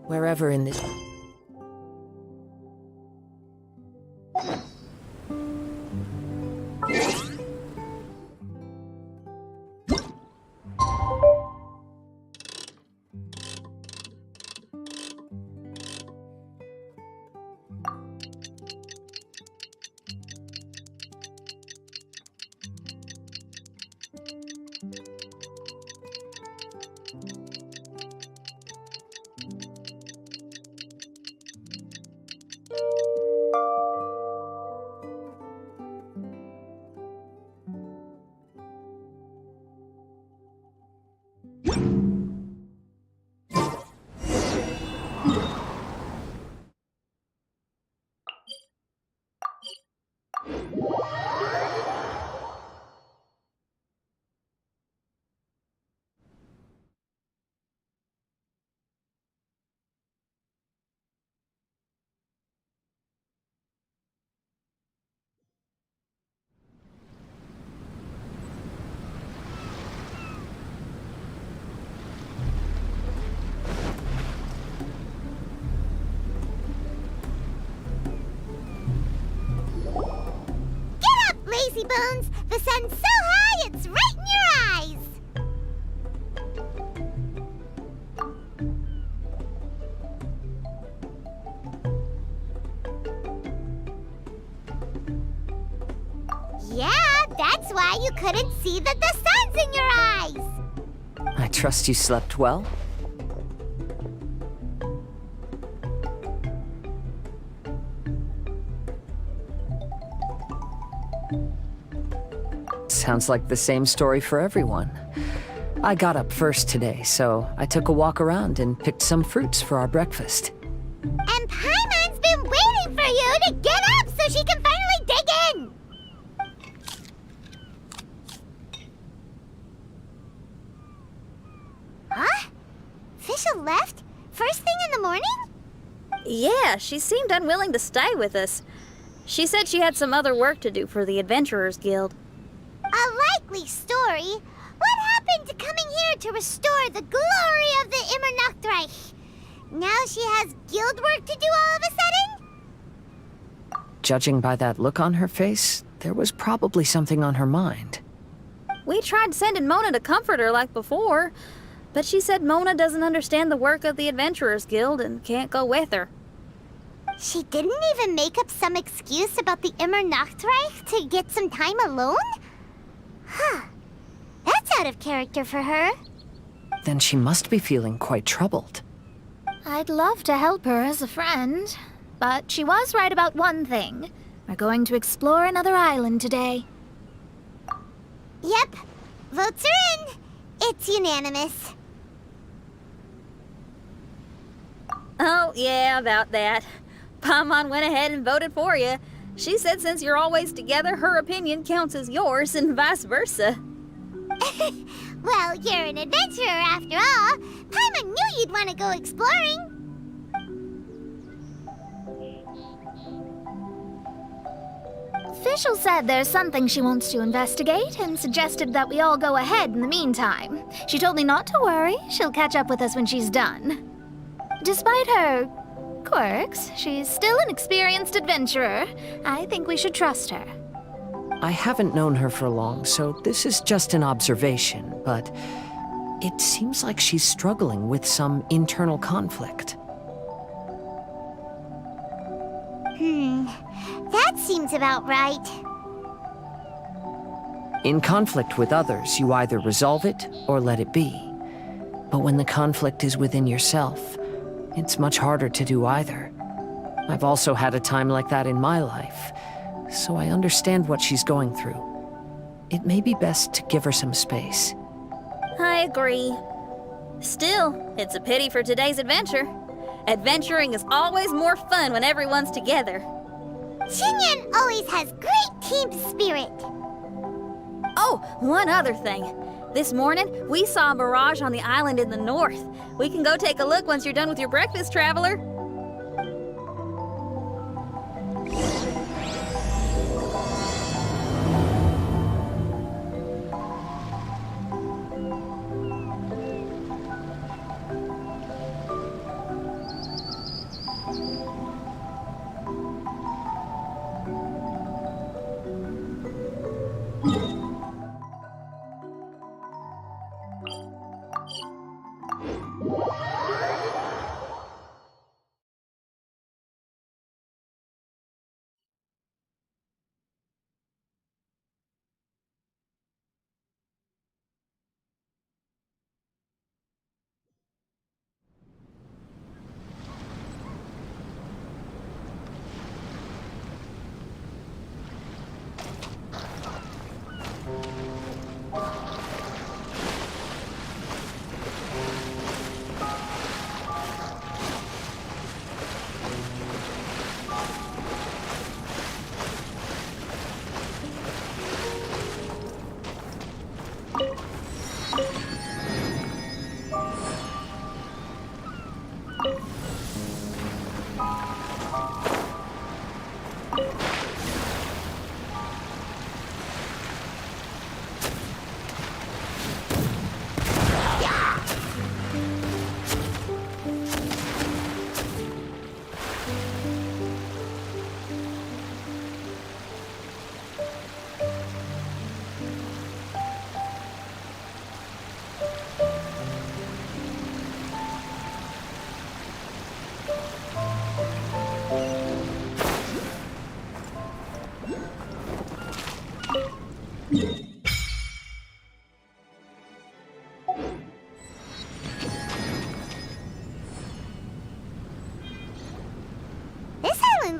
Wherever in this... Lazy Bones! The sun's so high, it's right in your eyes! Yeah, that's why you couldn't see that the sun's in your eyes! I trust you slept well? Sounds like the same story for everyone. I got up first today, so I took a walk around and picked some fruits for our breakfast. And Paimon's been waiting for you to get up so she can finally dig in! Huh? Fisher left? First thing in the morning? Yeah, she seemed unwilling to stay with us. She said she had some other work to do for the Adventurers Guild. A likely story. What happened to coming here to restore the glory of the Immernachtreich? Now she has guild work to do all of a sudden? Judging by that look on her face, there was probably something on her mind. We tried sending Mona to comfort her like before, but she said Mona doesn't understand the work of the Adventurers Guild and can't go with her. She didn't even make up some excuse about the Immernachtreich to get some time alone? Huh. That's out of character for her. Then she must be feeling quite troubled. I'd love to help her as a friend, but she was right about one thing. We're going to explore another island today. Yep. Votes are in. It's unanimous. Oh, yeah, about that. Paimon went ahead and voted for you. She said since you're always together, her opinion counts as yours and vice versa. Well, you're an adventurer after all. Paimon knew you'd want to go exploring. Fischl said there's something she wants to investigate and suggested that we all go ahead in the meantime. She told me not to worry. She'll catch up with us when she's done. Despite her quirks, she's still an experienced adventurer. I think we should trust her. I haven't known her for long, so this is just an observation, but it seems like she's struggling with some internal conflict. That seems about right. In conflict with others, you either resolve it or let it be. But when the conflict is within yourself, it's much harder to do either. I've also had a time like that in my life, so I understand what she's going through. It may be best to give her some space. I agree. Still, it's a pity for today's adventure. Adventuring is always more fun when everyone's together. Xinyan always has great team spirit. Oh, one other thing. This morning, we saw a mirage on the island in the north. We can go take a look once you're done with your breakfast, traveler.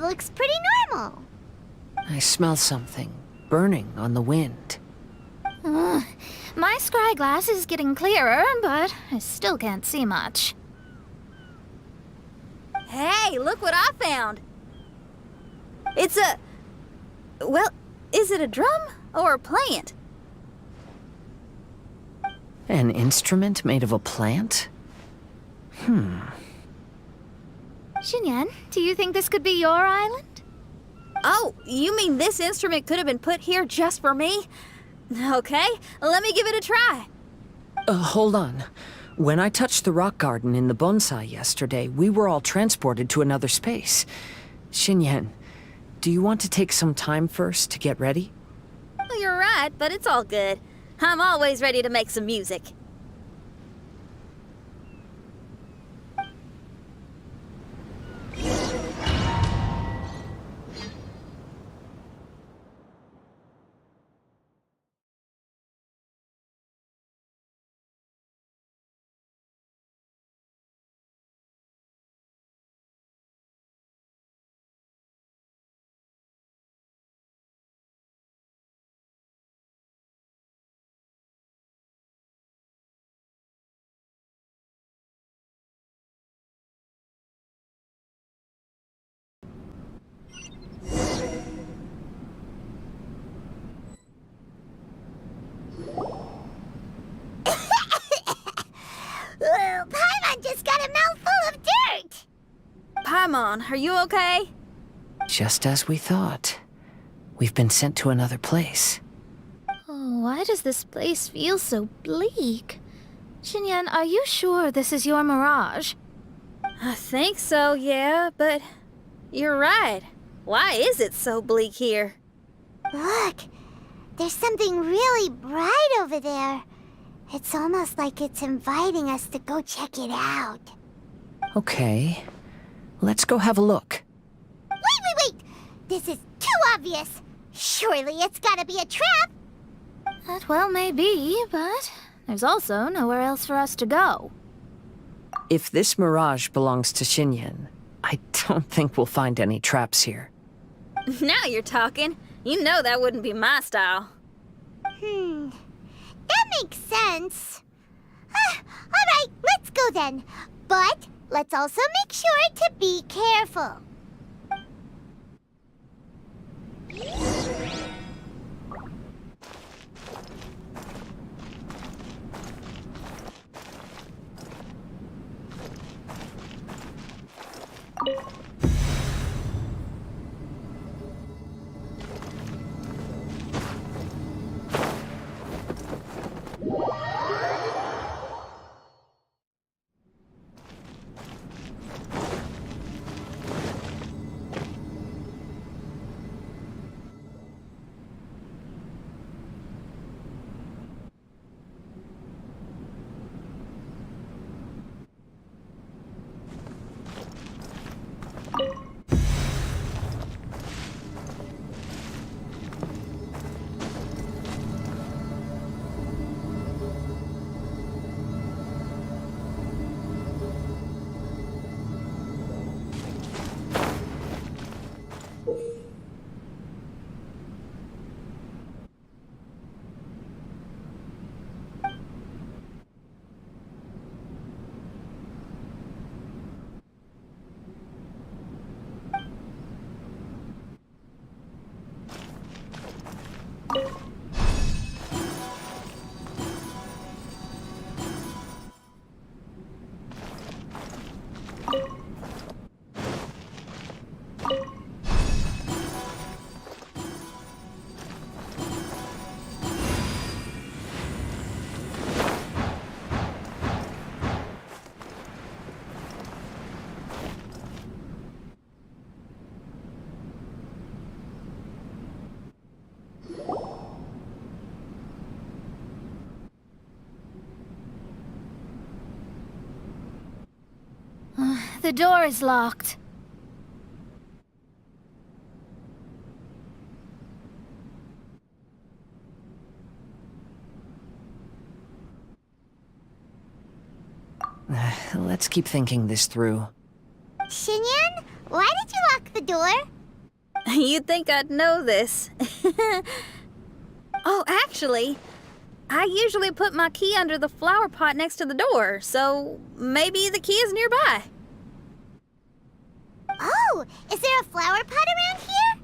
looks pretty normal. I smell something burning on the wind. My scry glass is getting clearer, but I still can't see much. Hey, look what I found! It's a... Well, is it a drum or a plant? An instrument made of a plant? Xinyan, do you think this could be your island? Oh, you mean this instrument could have been put here just for me? Okay, let me give it a try. Hold on. When I touched the rock garden in the bonsai yesterday, we were all transported to another space. Xinyan, do you want to take some time first to get ready? Well, you're right, but it's all good. I'm always ready to make some music. Paimon just got a mouthful of dirt! Paimon, are you okay? Just as we thought. We've been sent to another place. Oh, why does this place feel so bleak? Xinyan, are you sure this is your mirage? I think so, yeah, but you're right. Why is it so bleak here? Look, there's something really bright over there. It's almost like it's inviting us to go check it out. Okay. Let's go have a look. Wait! This is too obvious. Surely it's gotta be a trap. That well may be, but there's also nowhere else for us to go. If this mirage belongs to Xinyan, I don't think we'll find any traps here. Now you're talking. You know that wouldn't be my style. That makes sense. Alright, let's go then. But let's also make sure to be careful. The door is locked. Let's keep thinking this through. Xinyan, why did you lock the door? You'd think I'd know this. Oh, actually, I usually put my key under the flower pot next to the door, so maybe the key is nearby. Oh, is there a flower pot around here?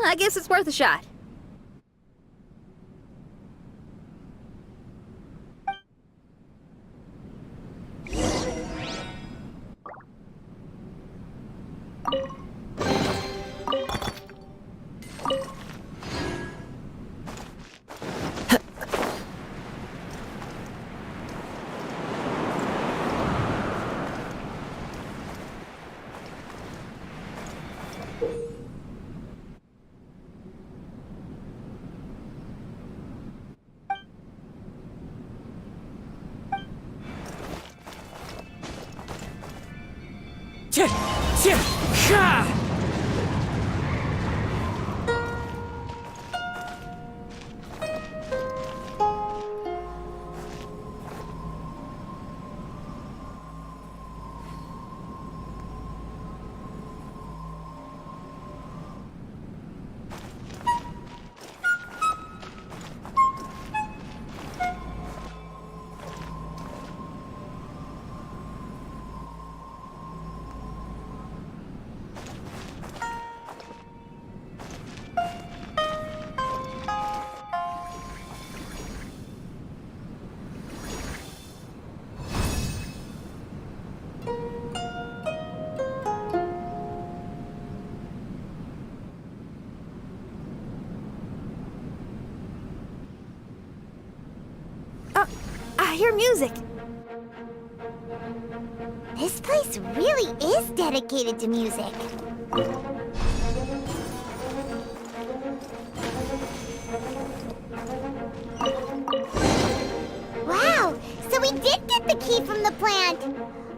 I guess it's worth a shot. I hear music. This place really is dedicated to music. Wow, so we did get the key from the plant.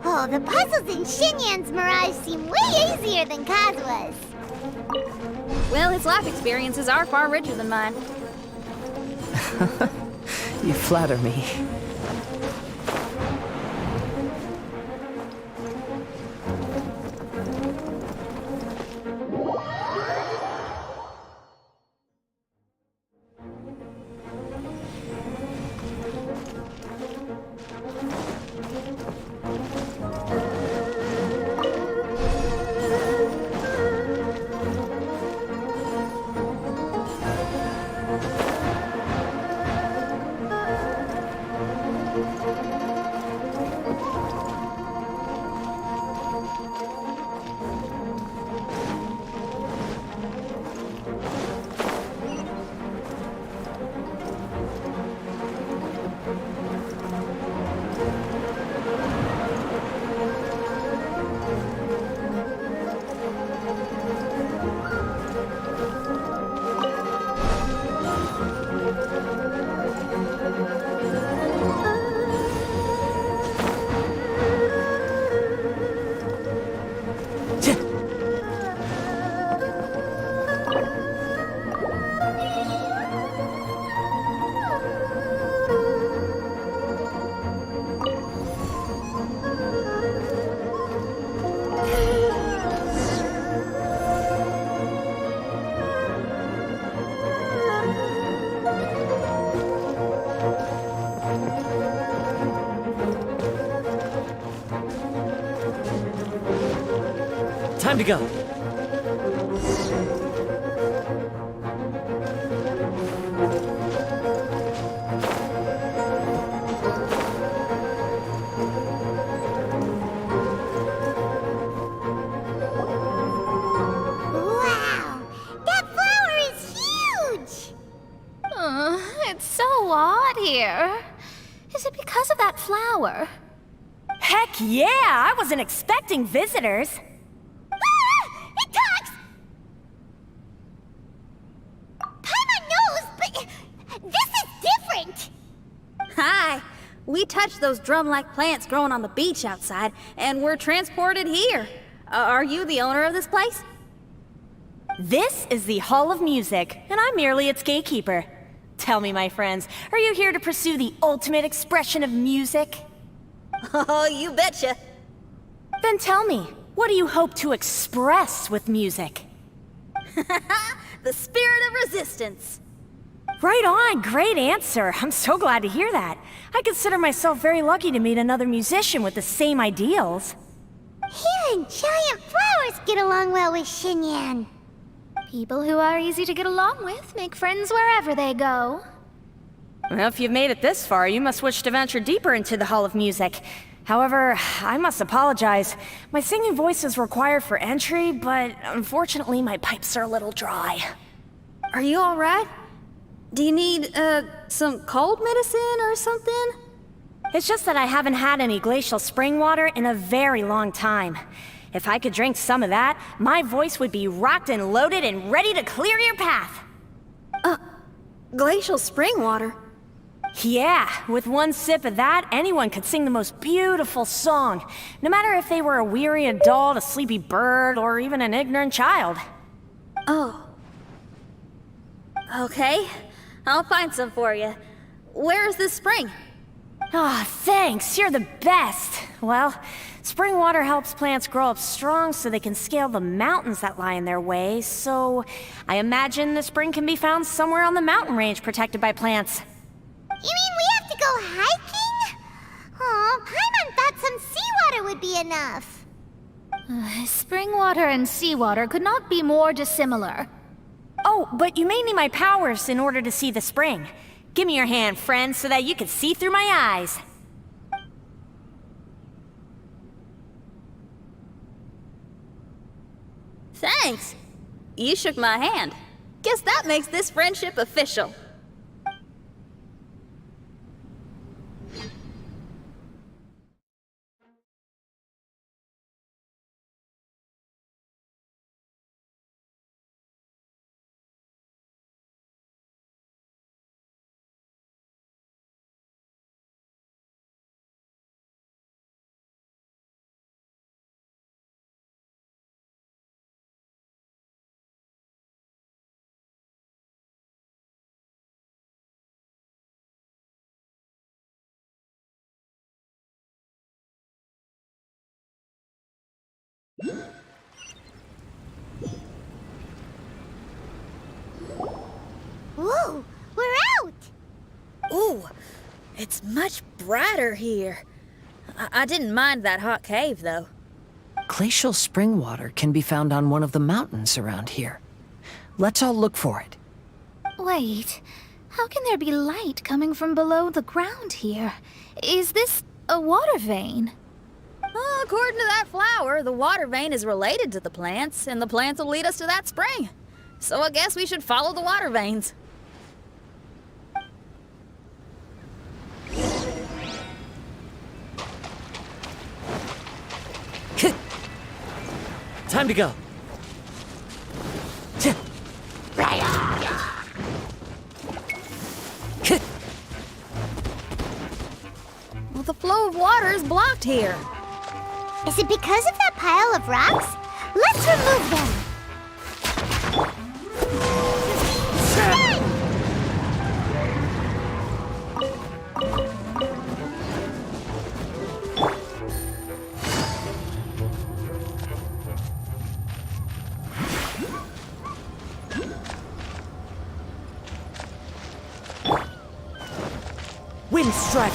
Oh, the puzzles in Xinyan's Mirage seem way easier than Kazua's. Well, his life experiences are far richer than mine. You flatter me. Time to go. Wow, that flower is huge! It's so odd here. Is it because of that flower? Heck yeah! I wasn't expecting visitors. Ah! It talks! Paimon knows, but this is different! Hi! We touched those drum-like plants growing on the beach outside, and we're transported here. Are you the owner of this place? This is the Hall of Music, and I'm merely its gatekeeper. Tell me, my friends, are you here to pursue the ultimate expression of music? Oh, you betcha. Then tell me, what do you hope to express with music? The spirit of resistance. Right on, great answer. I'm so glad to hear that. I consider myself very lucky to meet another musician with the same ideals. Even giant flowers get along well with Xinyan. People who are easy to get along with make friends wherever they go. Well, if you've made it this far, you must wish to venture deeper into the Hall of Music. However, I must apologize. My singing voice is required for entry, but unfortunately my pipes are a little dry. Are you alright? Do you need, some cold medicine or something? It's just that I haven't had any glacial spring water in a very long time. If I could drink some of that, my voice would be rocked and loaded and ready to clear your path. Glacial spring water? Yeah, with one sip of that, anyone could sing the most beautiful song, no matter if they were a weary adult, a sleepy bird, or even an ignorant child. Oh. Okay, I'll find some for you. Where is this spring? Ah, thanks, you're the best. Well, spring water helps plants grow up strong so they can scale the mountains that lie in their way, so I imagine the spring can be found somewhere on the mountain range protected by plants. You mean we have to go hiking? Oh, Paimon thought some seawater would be enough. Spring water and seawater could not be more dissimilar. Oh, but you may need my powers in order to see the spring. Give me your hand, friend, so that you can see through my eyes. Thanks. You shook my hand. Guess that makes this friendship official. Ooh, we're out! Ooh, it's much brighter here. I didn't mind that hot cave, though. Glacial spring water can be found on one of the mountains around here. Let's all look for it. Wait, how can there be light coming from below the ground here? Is this a water vein? Well, according to that flower, the water vein is related to the plants, and the plants will lead us to that spring. So I guess we should follow the water veins. Time to go. Well, the flow of water is blocked here. Is it because of that pile of rocks? Let's remove them. Wind strike.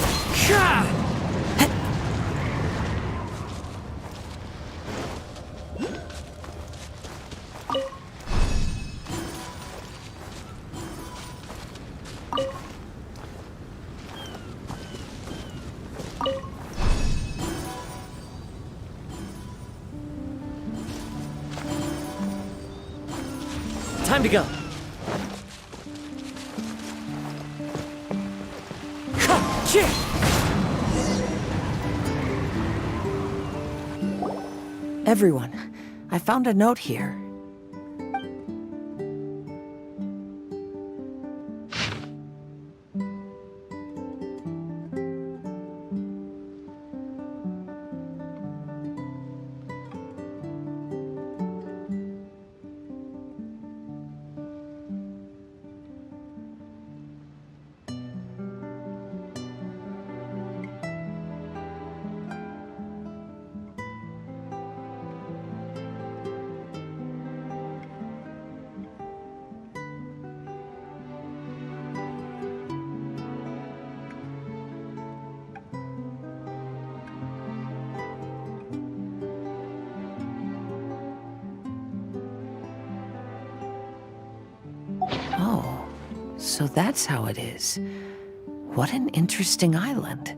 Time to go. Everyone, I found a note here. So that's how it is. What an interesting island.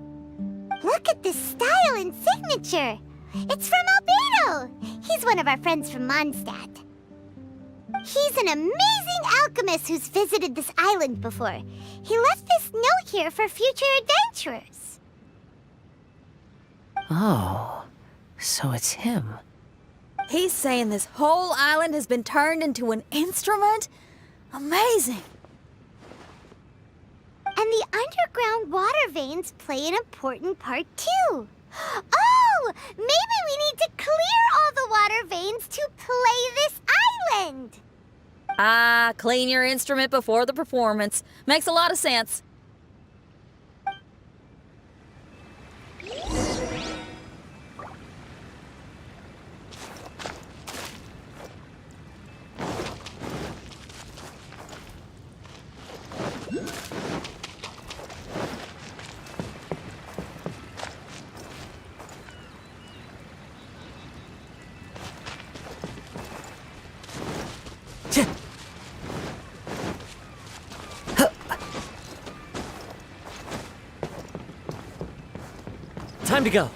Look at this style and signature. It's from Albedo. He's one of our friends from Mondstadt. He's an amazing alchemist who's visited this island before. He left this note here for future adventurers. Oh, so it's him. He's saying this whole island has been turned into an instrument? Amazing. And the underground water veins play an important part too. Oh, maybe we need to clear all the water veins to play this island. Ah, clean your instrument before the performance. Makes a lot of sense. Time to go.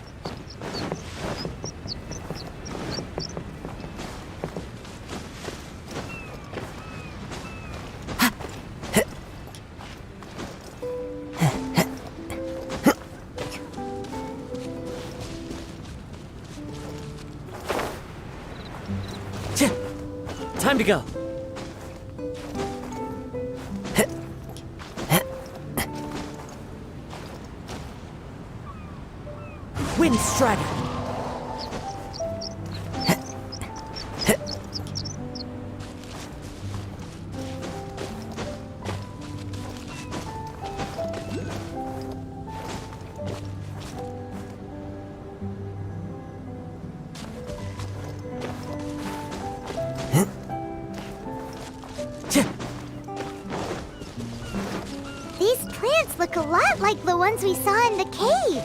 Time to go. Wind Strider. These plants look a lot like the ones we saw in the cave.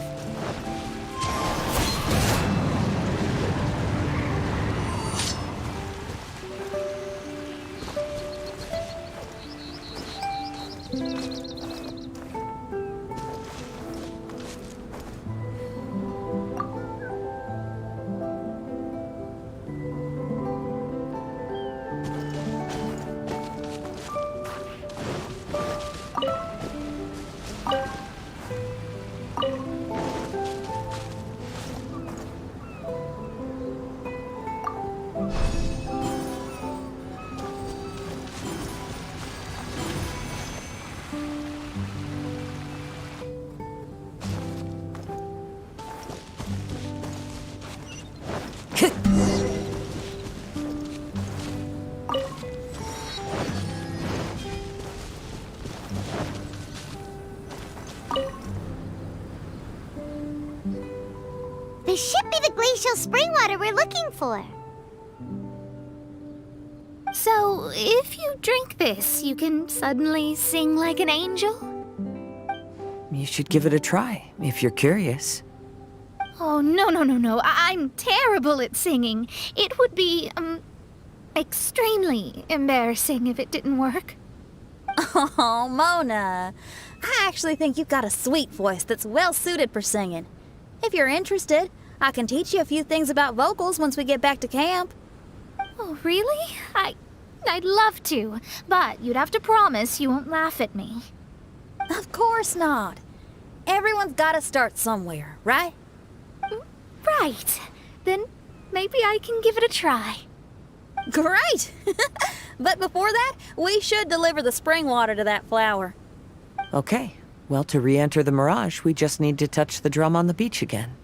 This should be the glacial spring water we're looking for. So, if you drink this, you can suddenly sing like an angel? You should give it a try, if you're curious. Oh, no. I'm terrible at singing. It would be, extremely embarrassing if it didn't work. Oh, Mona. I actually think you've got a sweet voice that's well suited for singing. If you're interested, I can teach you a few things about vocals once we get back to camp. Oh, really? I'd love to, but you'd have to promise you won't laugh at me. Of course not. Everyone's got to start somewhere, right? Right. Then maybe I can give it a try. Great! But before that, we should deliver the spring water to that flower. Okay, well, to re-enter the Mirage, we just need to touch the drum on the beach again.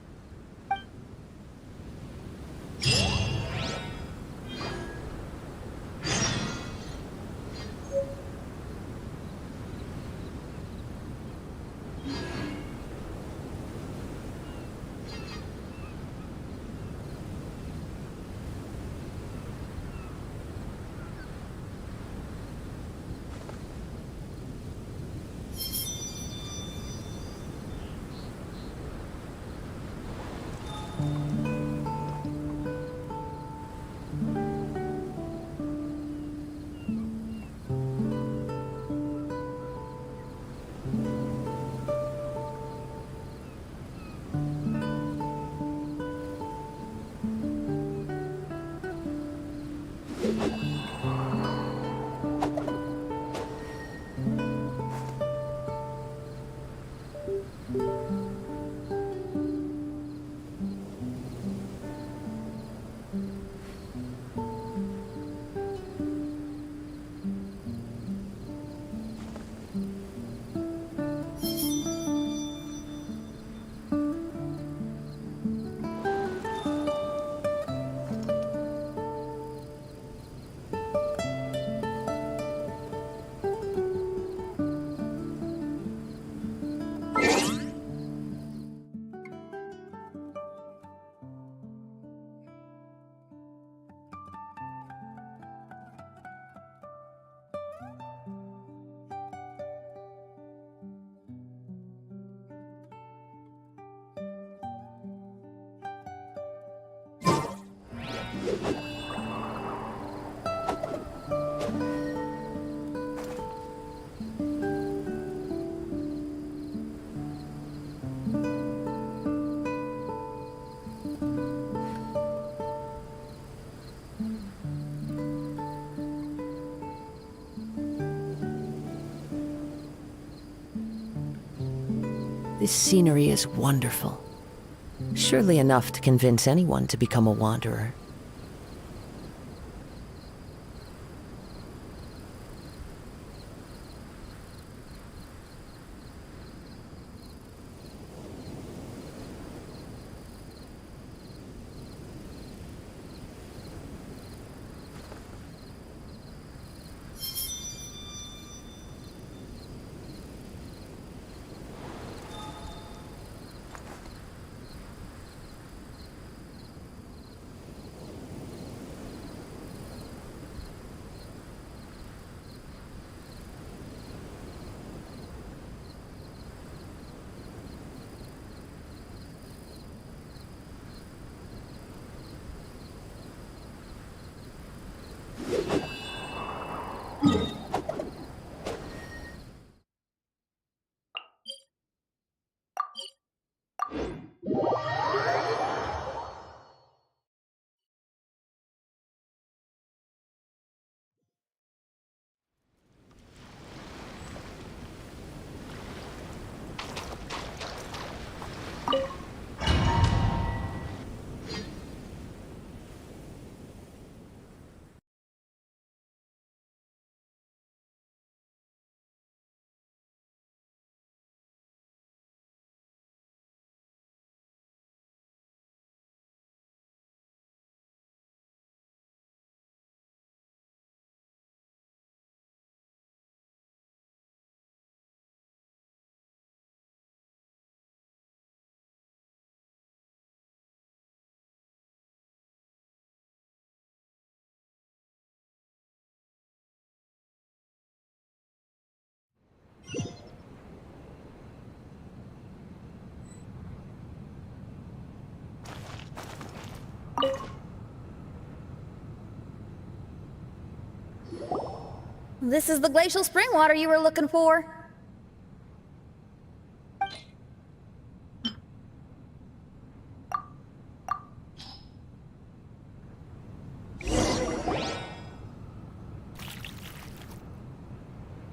This scenery is wonderful. Surely enough to convince anyone to become a wanderer. This is the glacial spring water you were looking for.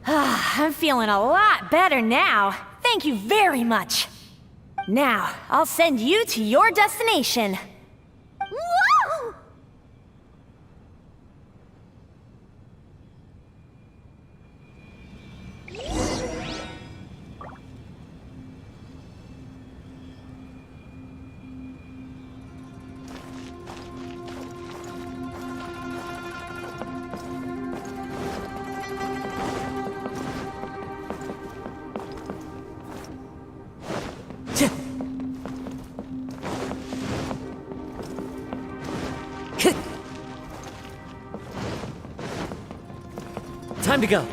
I'm feeling a lot better now. Thank you very much. Now, I'll send you to your destination. Whoa! Time to go.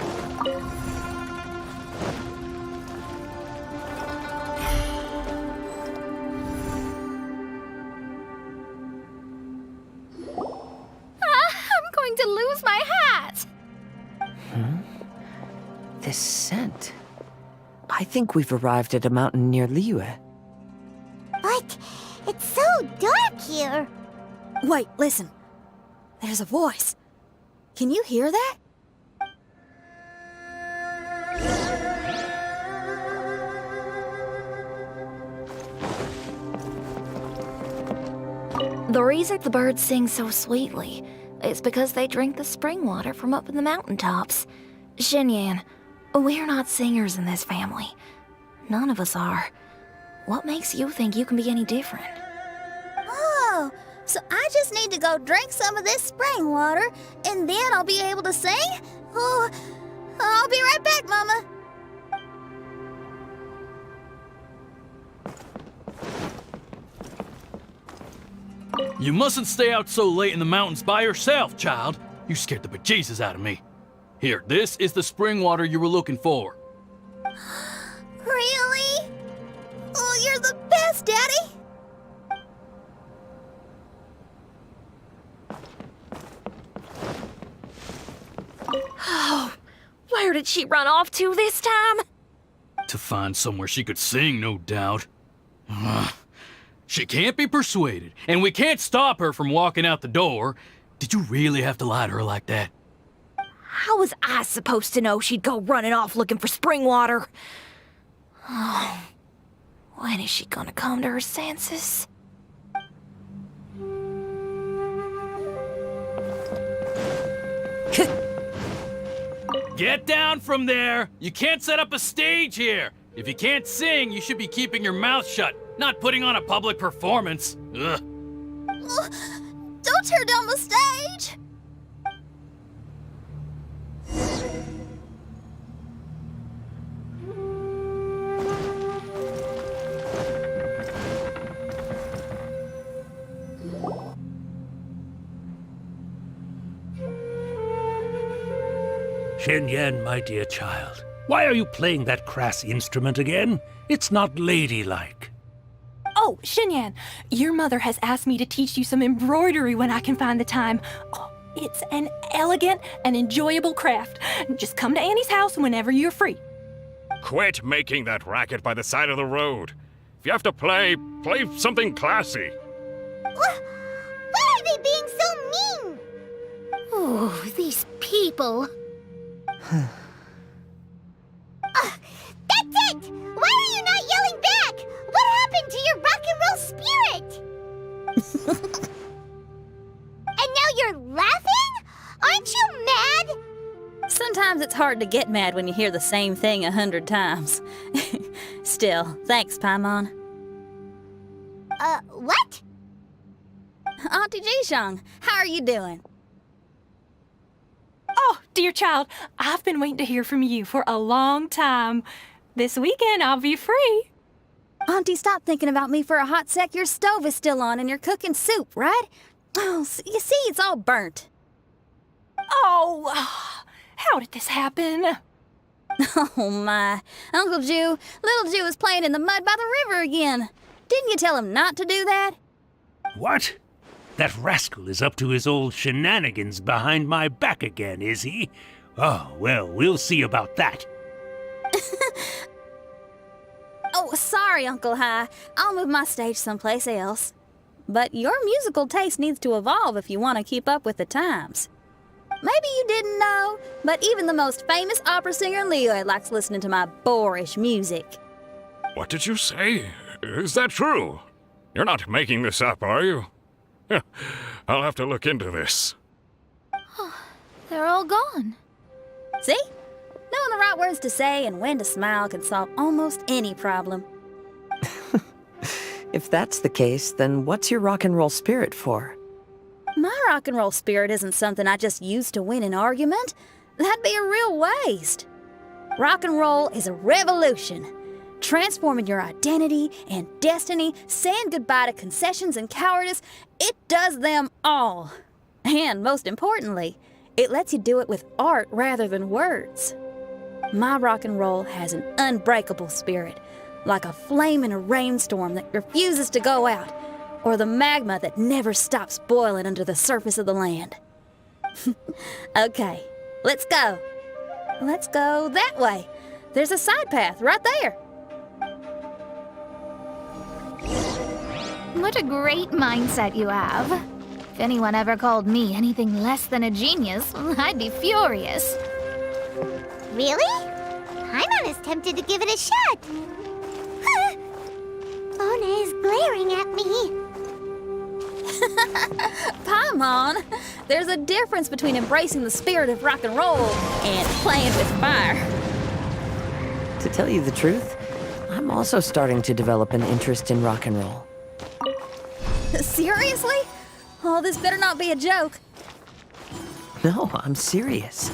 I'm going to lose my hat! This scent. I think we've arrived at a mountain near Liyue. But it's so dark here. Wait, listen. There's a voice. Can you hear that? The reason the birds sing so sweetly is because they drink the spring water from up in the mountaintops. Xinyan, we're not singers in this family. None of us are. What makes you think you can be any different? Oh, so I just need to go drink some of this spring water, and then I'll be able to sing? Oh, I'll be right back, Mama. You mustn't stay out so late in the mountains by yourself, child. You scared the bejesus out of me. Here, this is the spring water you were looking for. Really? Oh, you're the best, Daddy. Oh, where did she run off to this time? To find somewhere she could sing, no doubt. Ugh. She can't be persuaded, and we can't stop her from walking out the door. Did you really have to lie to her like that? How was I supposed to know she'd go running off looking for spring water? Oh, When is she gonna come to her senses? Get down from there! You can't set up a stage here! If you can't sing, you should be keeping your mouth shut, not putting on a public performance. Ugh. Don't tear down the stage! Shen, my dear child, why are you playing that crass instrument again? It's not ladylike. Oh, Shinyan, your mother has asked me to teach you some embroidery when I can find the time. Oh, it's an elegant and enjoyable craft. Just come to Annie's house whenever you're free. Quit making that racket by the side of the road. If you have to play something classy. Why are they being so mean? Ooh, these people. That's it! Why are you not yelling back? What happened to your rock and roll spirit? And now you're laughing? Aren't you mad? Sometimes it's hard to get mad when you hear the same thing 100 times. Still, thanks, Paimon. What? Auntie Jishang, how are you doing? Oh, dear child, I've been waiting to hear from you for a long time. This weekend I'll be free. Auntie, stop thinking about me for a hot sec. Your stove is still on and you're cooking soup, right? Oh, you see, it's all burnt. Oh, how did this happen? Oh, my. Uncle Jew, little Jew is playing in the mud by the river again. Didn't you tell him not to do that? What? That rascal is up to his old shenanigans behind my back again, is he? Oh, well, we'll see about that. Oh, sorry, Uncle High. I'll move my stage someplace else. But your musical taste needs to evolve if you want to keep up with the times. Maybe you didn't know, but even the most famous opera singer Leo likes listening to my boorish music. What did you say? Is that true? You're not making this up, are you? I'll have to look into this. They're all gone. See? Knowing the right words to say and when to smile can solve almost any problem. If that's the case, then what's your rock and roll spirit for? My rock and roll spirit isn't something I just use to win an argument. That'd be a real waste. Rock and roll is a revolution. Transforming your identity and destiny, saying goodbye to concessions and cowardice, it does them all. And most importantly, it lets you do it with art rather than words. My rock and roll has an unbreakable spirit, like a flame in a rainstorm that refuses to go out, or the magma that never stops boiling under the surface of the land. Okay, let's go. Let's go that way. There's a side path right there. What a great mindset you have. If anyone ever called me anything less than a genius, I'd be furious. Really? Paimon is tempted to give it a shot. Ona is glaring at me. Paimon, there's a difference between embracing the spirit of rock and roll and playing with fire. To tell you the truth, I'm also starting to develop an interest in rock and roll. Seriously? Oh, this better not be a joke. No, I'm serious.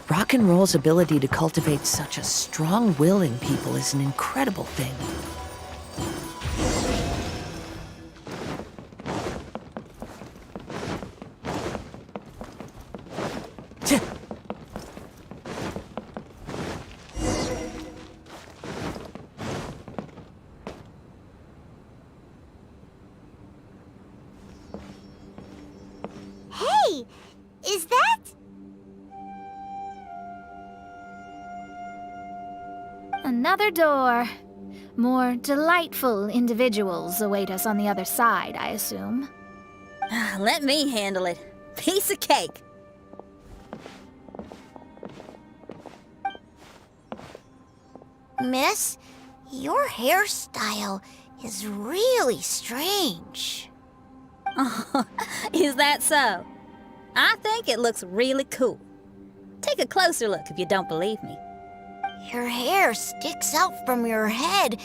Rock and roll's ability to cultivate such a strong will in people is an incredible thing. Hey, is that? Another door. More delightful individuals await us on the other side, I assume. Let me handle it. Piece of cake. Miss, Your hairstyle is really strange. Is that so? I think it looks really cool. Take a closer look if you don't believe me. Your hair sticks out from your head,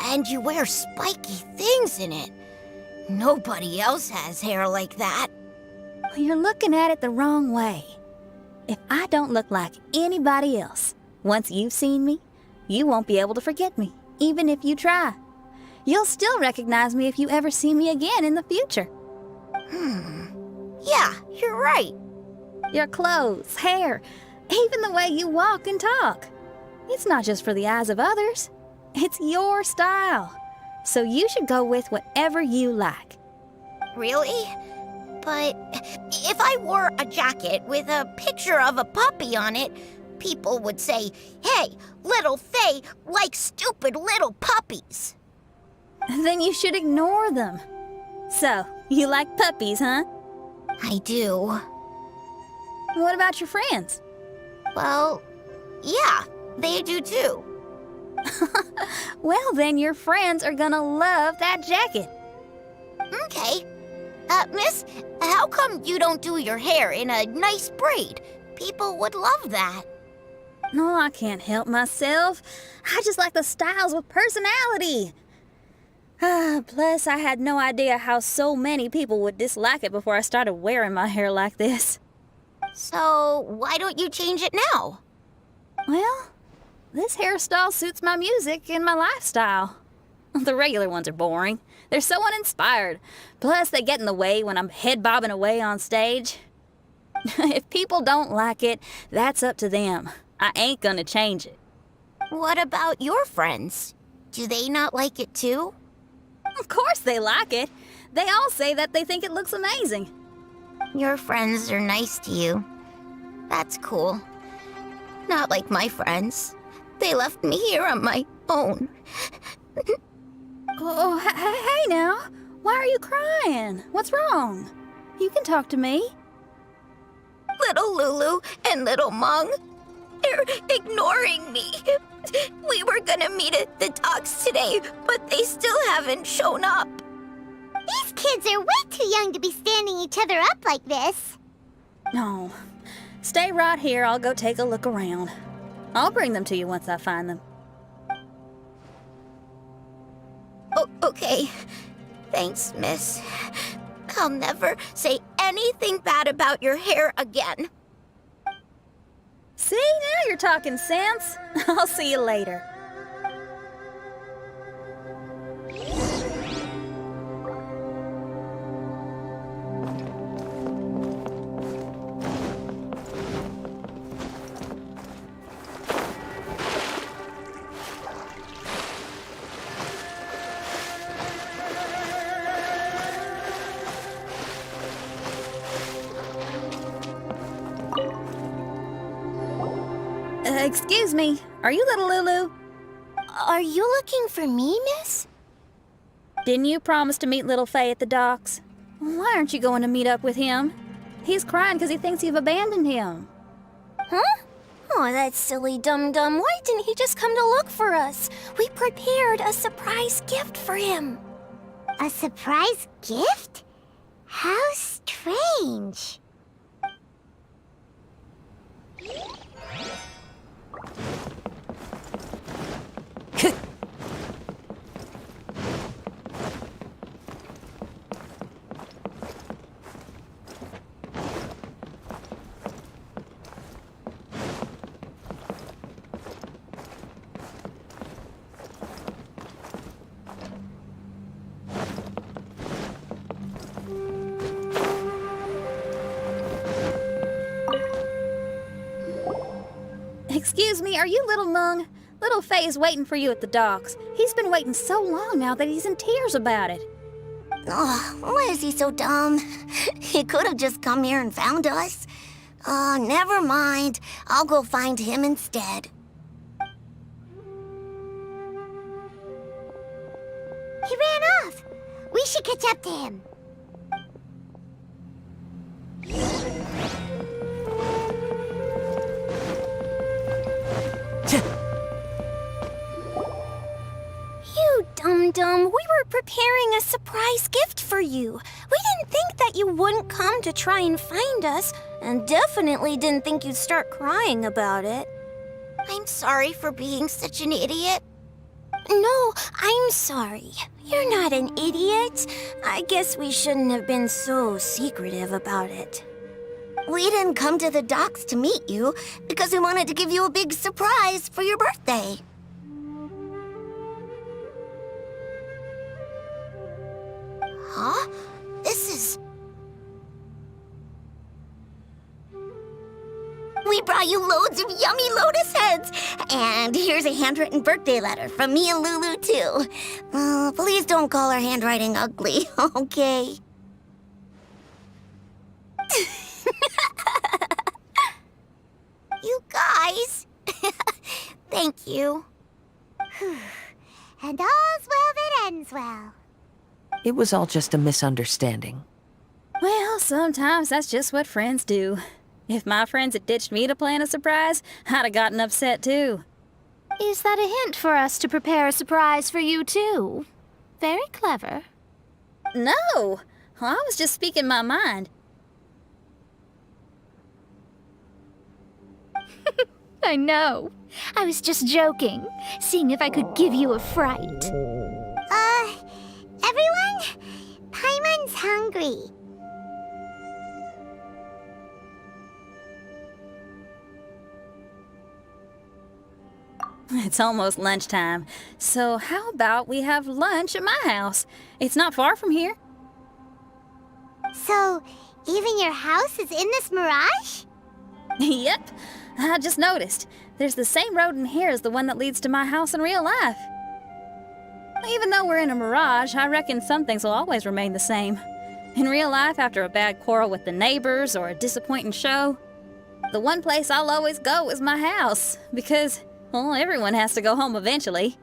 and you wear spiky things in it. Nobody else has hair like that. Well, you're looking at it the wrong way. If I don't look like anybody else, once you've seen me, you won't be able to forget me, even if you try. You'll still recognize me if you ever see me again in the future. Yeah, you're right. Your clothes, hair, even the way you walk and talk. It's not just for the eyes of others. It's your style. So you should go with whatever you like. Really? But if I wore a jacket with a picture of a puppy on it, people would say, "Hey, little Faye likes stupid little puppies." Then you should ignore them. So, you like puppies, huh? I do. What about your friends? Well, yeah, they do too. Well, then your friends are gonna love that jacket. Okay. Miss, how come you don't do your hair in a nice braid? People would love that. No, I can't help myself. I just like the styles with personality. Plus, I had no idea how so many people would dislike it before I started wearing my hair like this. So, why don't you change it now? Well, this hairstyle suits my music and my lifestyle. The regular ones are boring. They're so uninspired. Plus, they get in the way when I'm head bobbing away on stage. If people don't like it, that's up to them. I ain't gonna change it. What about your friends? Do they not like it too? Of course they like it. They all say that they think it looks amazing. Your friends are nice to you. That's cool. Not like my friends. They left me here on my own. Oh, hey now. Why are you crying? What's wrong? You can talk to me. Little Lulu and little Mung, they're ignoring me. We were gonna meet at the docks today, but they still haven't shown up. These kids are way too young to be standing each other up like this. No. Stay right here. I'll go take a look around. I'll bring them to you once I find them. Oh, okay. Thanks, miss. I'll never say anything bad about your hair again. See, now you're talking sense. I'll see you later. Excuse me, are you little Lulu? Are you looking for me, miss? Didn't you promise to meet little Faye at the docks? Why aren't you going to meet up with him? He's crying because he thinks you've abandoned him. Huh? Oh, that silly dum-dum. Why didn't he just come to look for us? We prepared a surprise gift for him. A surprise gift? How strange. Excuse me, are you little Mung? Little Faye is waiting for you at the docks. He's been waiting so long now that he's in tears about it. Oh, why is he so dumb? He could have just come here and found us. Oh, never mind. I'll go find him instead. He ran off. We should catch up to him. And, we were preparing a surprise gift for you. We didn't think that you wouldn't come to try and find us, and definitely didn't think you'd start crying about it. I'm sorry for being such an idiot. No, I'm sorry. You're not an idiot. I guess we shouldn't have been so secretive about it. We didn't come to the docks to meet you because we wanted to give you a big surprise for your birthday. Huh? This is... We brought you loads of yummy lotus heads. And here's a handwritten birthday letter from me and Lulu, too. Please don't call our handwriting ugly, okay? You guys. Thank you. And all's well that ends well. It was all just a misunderstanding. Well, sometimes that's just what friends do. If my friends had ditched me to plan a surprise, I'd have gotten upset too. Is that a hint for us to prepare a surprise for you, too? Very clever. No! I was just speaking my mind. I know. I was just joking, seeing if I could give you a fright. Everyone? Paimon's hungry. It's almost lunchtime, so how about we have lunch at my house? It's not far from here. So, even your house is in this mirage? Yep, I just noticed. There's the same road in here as the one that leads to my house in real life. Even though we're in a mirage, I reckon some things will always remain the same. In real life, after a bad quarrel with the neighbors or a disappointing show, the one place I'll always go is my house, because, well, everyone has to go home eventually.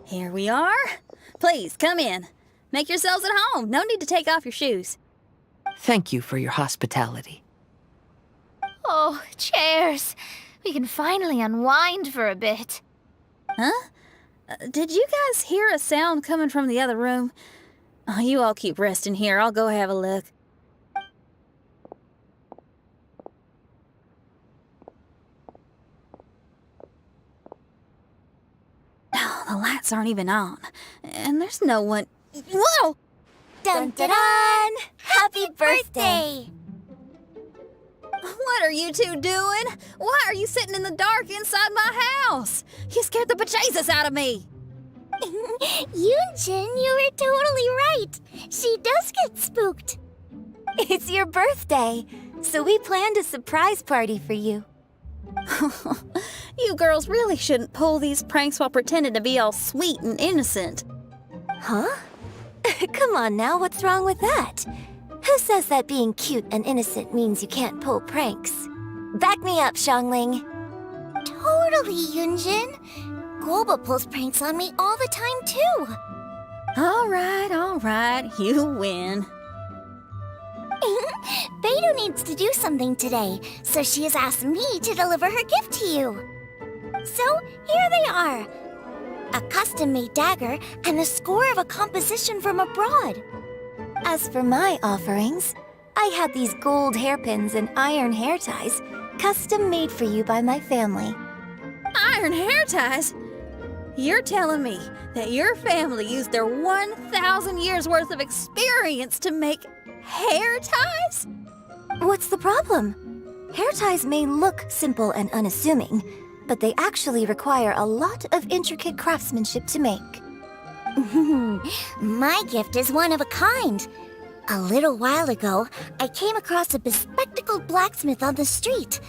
Here we are. Please, come in. Make yourselves at home. No need to take off your shoes. Thank you for your hospitality. Oh, chairs. We can finally unwind for a bit. Huh? Did you guys hear a sound coming from the other room? Oh, you all keep resting here. I'll go have a look. Oh, the lights aren't even on. And there's no one... Whoa! Dun dun dun! Happy birthday! What are you two doing? Why are you sitting in the dark inside my house? You scared the bejesus out of me. Yunjin, you were totally right. She does get spooked. It's your birthday, so we planned a surprise party for you. You girls really shouldn't pull these pranks while pretending to be all sweet and innocent. Huh? Come on now, what's wrong with that? Who says that being cute and innocent means you can't pull pranks? Back me up, Xiangling. Totally, Yunjin. Guoba pulls pranks on me all the time, too. All right, you win. Beidou needs to do something today, so she has asked me to deliver her gift to you. So, here they are. A custom-made dagger and the score of a composition from abroad. As for my offerings, I had these gold hairpins and iron hair ties, custom-made for you by my family. Iron hair ties? You're telling me that your family used their 1,000 years worth of experience to make hair ties? What's the problem? Hair ties may look simple and unassuming, but they actually require a lot of intricate craftsmanship to make. My gift is one of a kind. A little while ago, I came across a bespectacled blacksmith on the street.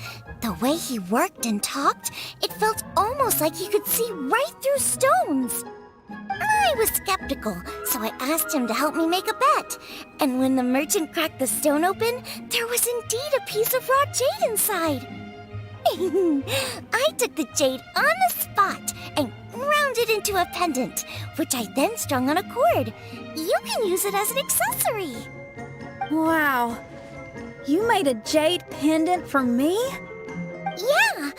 The way he worked and talked, it felt almost like he could see right through stones. I was skeptical, so I asked him to help me make a bet. And when the merchant cracked the stone open, there was indeed a piece of raw jade inside. I took the jade on the spot and ground it into a pendant, which I then strung on a cord. You can use it as an accessory. Wow. You made a jade pendant for me? Yeah.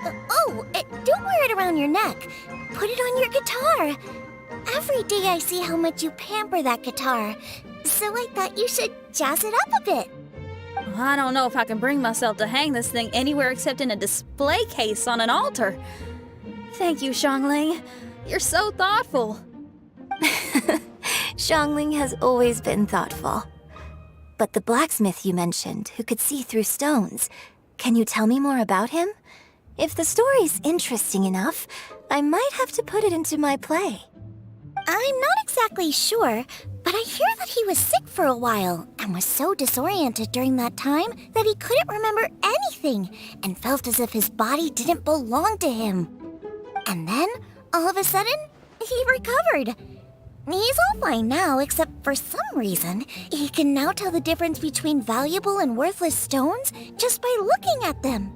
Don't wear it around your neck. Put it on your guitar. Every day I see how much you pamper that guitar, so I thought you should jazz it up a bit. Well, I don't know if I can bring myself to hang this thing anywhere except in a display case on an altar. Thank you, Xiangling. You're so thoughtful. Xiangling has always been thoughtful. But the blacksmith you mentioned, who could see through stones, can you tell me more about him? If the story's interesting enough, I might have to put it into my play. I'm not exactly sure, but I hear that he was sick for a while and was so disoriented during that time that he couldn't remember anything and felt as if his body didn't belong to him. And then, all of a sudden, he recovered. He's all fine now, except for some reason, he can now tell the difference between valuable and worthless stones just by looking at them.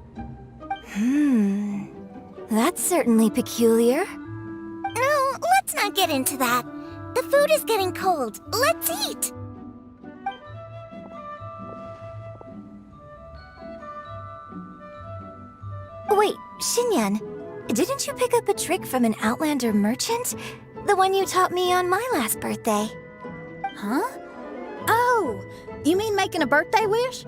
That's certainly peculiar. No, let's not get into that. The food is getting cold. Let's eat. Wait, Xinyan, didn't you pick up a trick from an Outlander merchant? The one you taught me on my last birthday. Huh? Oh, you mean making a birthday wish?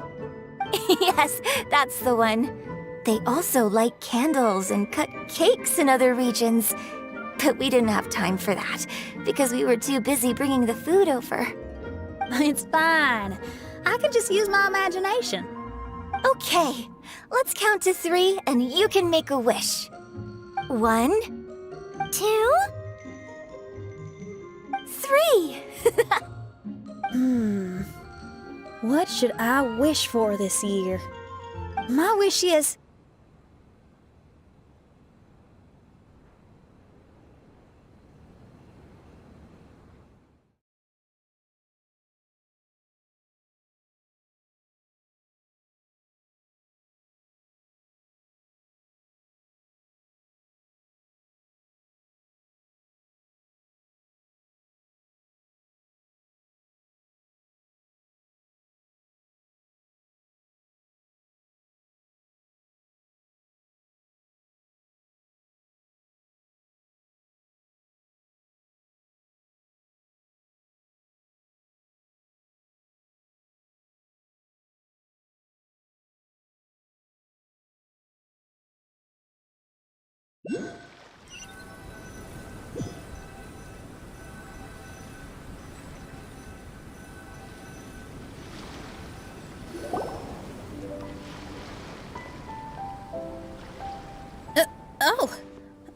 Yes, that's the one. They also light candles and cut cakes in other regions. But we didn't have time for that, because we were too busy bringing the food over. It's fine. I can just use my imagination. Okay, let's count to 3 and you can make a wish. 1, 2, 3. What should I wish for this year? My wish is...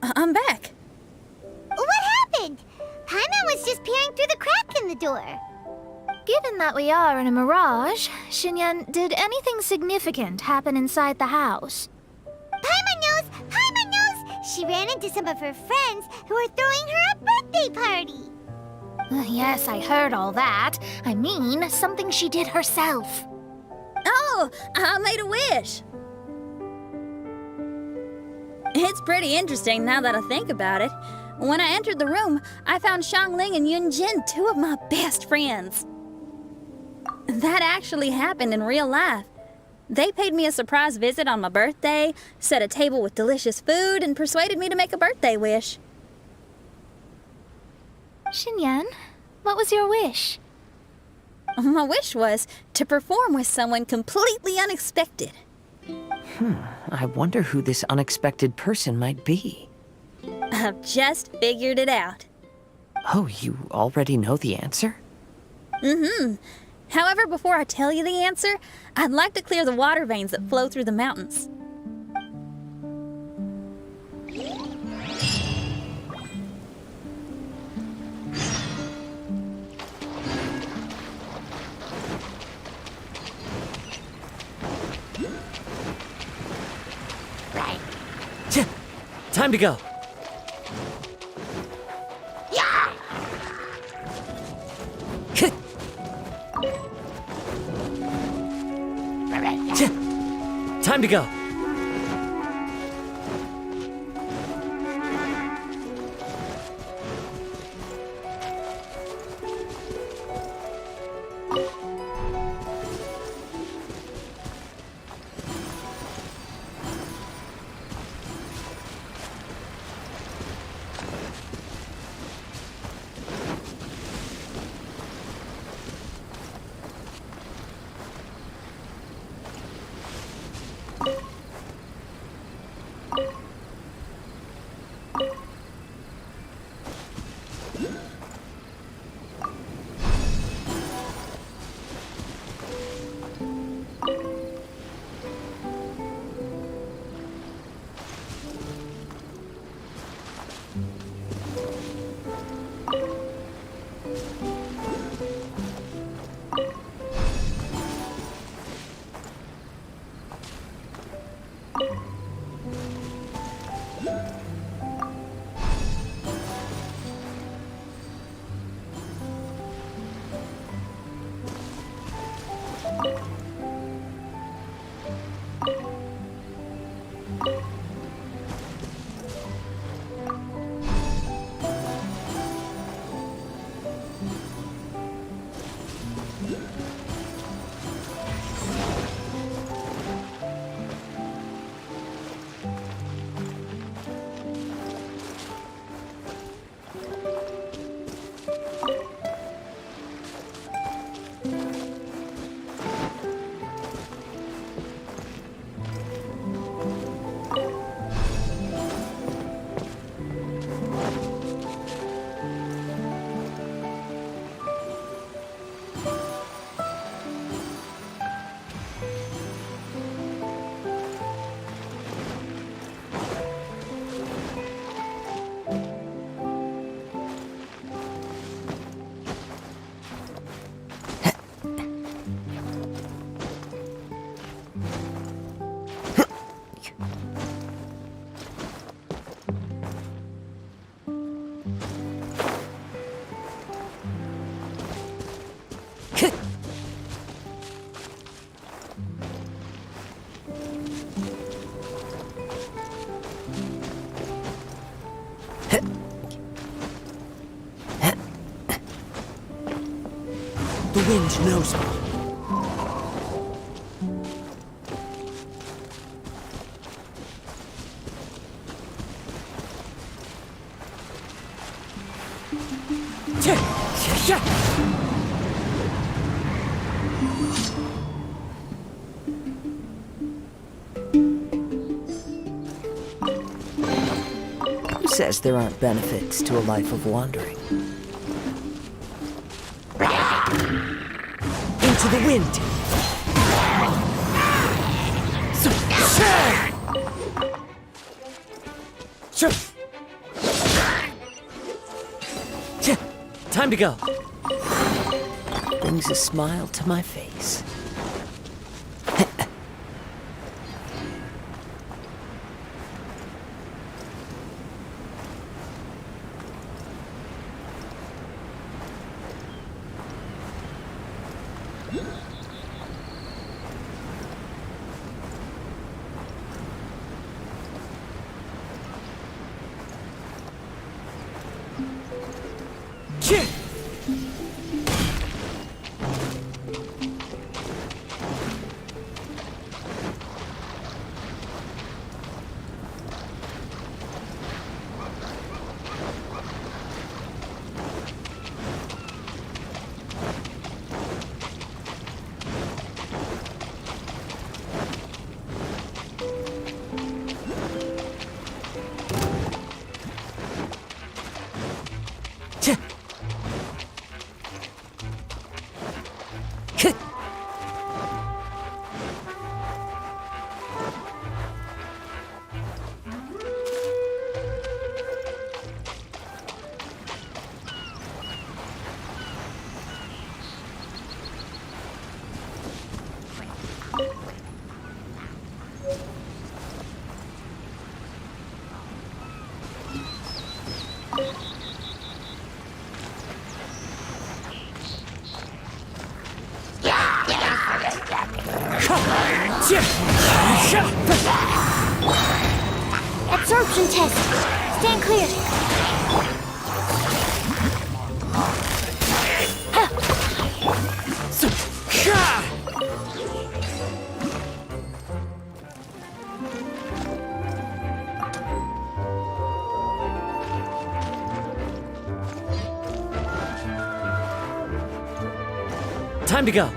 I'm back. What happened? Paimon was just peering through the crack in the door. Given that we are in a mirage, Xinyan, did anything significant happen inside the house? Paimon knows! Paimon knows! She ran into some of her friends who were throwing her a birthday party. Yes, I heard all that. I mean, something she did herself. Oh, I made a wish. It's pretty interesting now that I think about it. When I entered the room, I found Xiangling and Yunjin, 2 of my best friends. That actually happened in real life. They paid me a surprise visit on my birthday, set a table with delicious food, and persuaded me to make a birthday wish. Xinyan, what was your wish? My wish was to perform with someone completely unexpected. I wonder who this unexpected person might be. I've just figured it out. Oh, you already know the answer? However, before I tell you the answer, I'd like to clear the water veins that flow through the mountains. Time to go. Time to go. The wind knows me. Who says there aren't benefits to a life of wandering? Into the wind! Time to go. Brings a smile to my face. cleared. Time to go.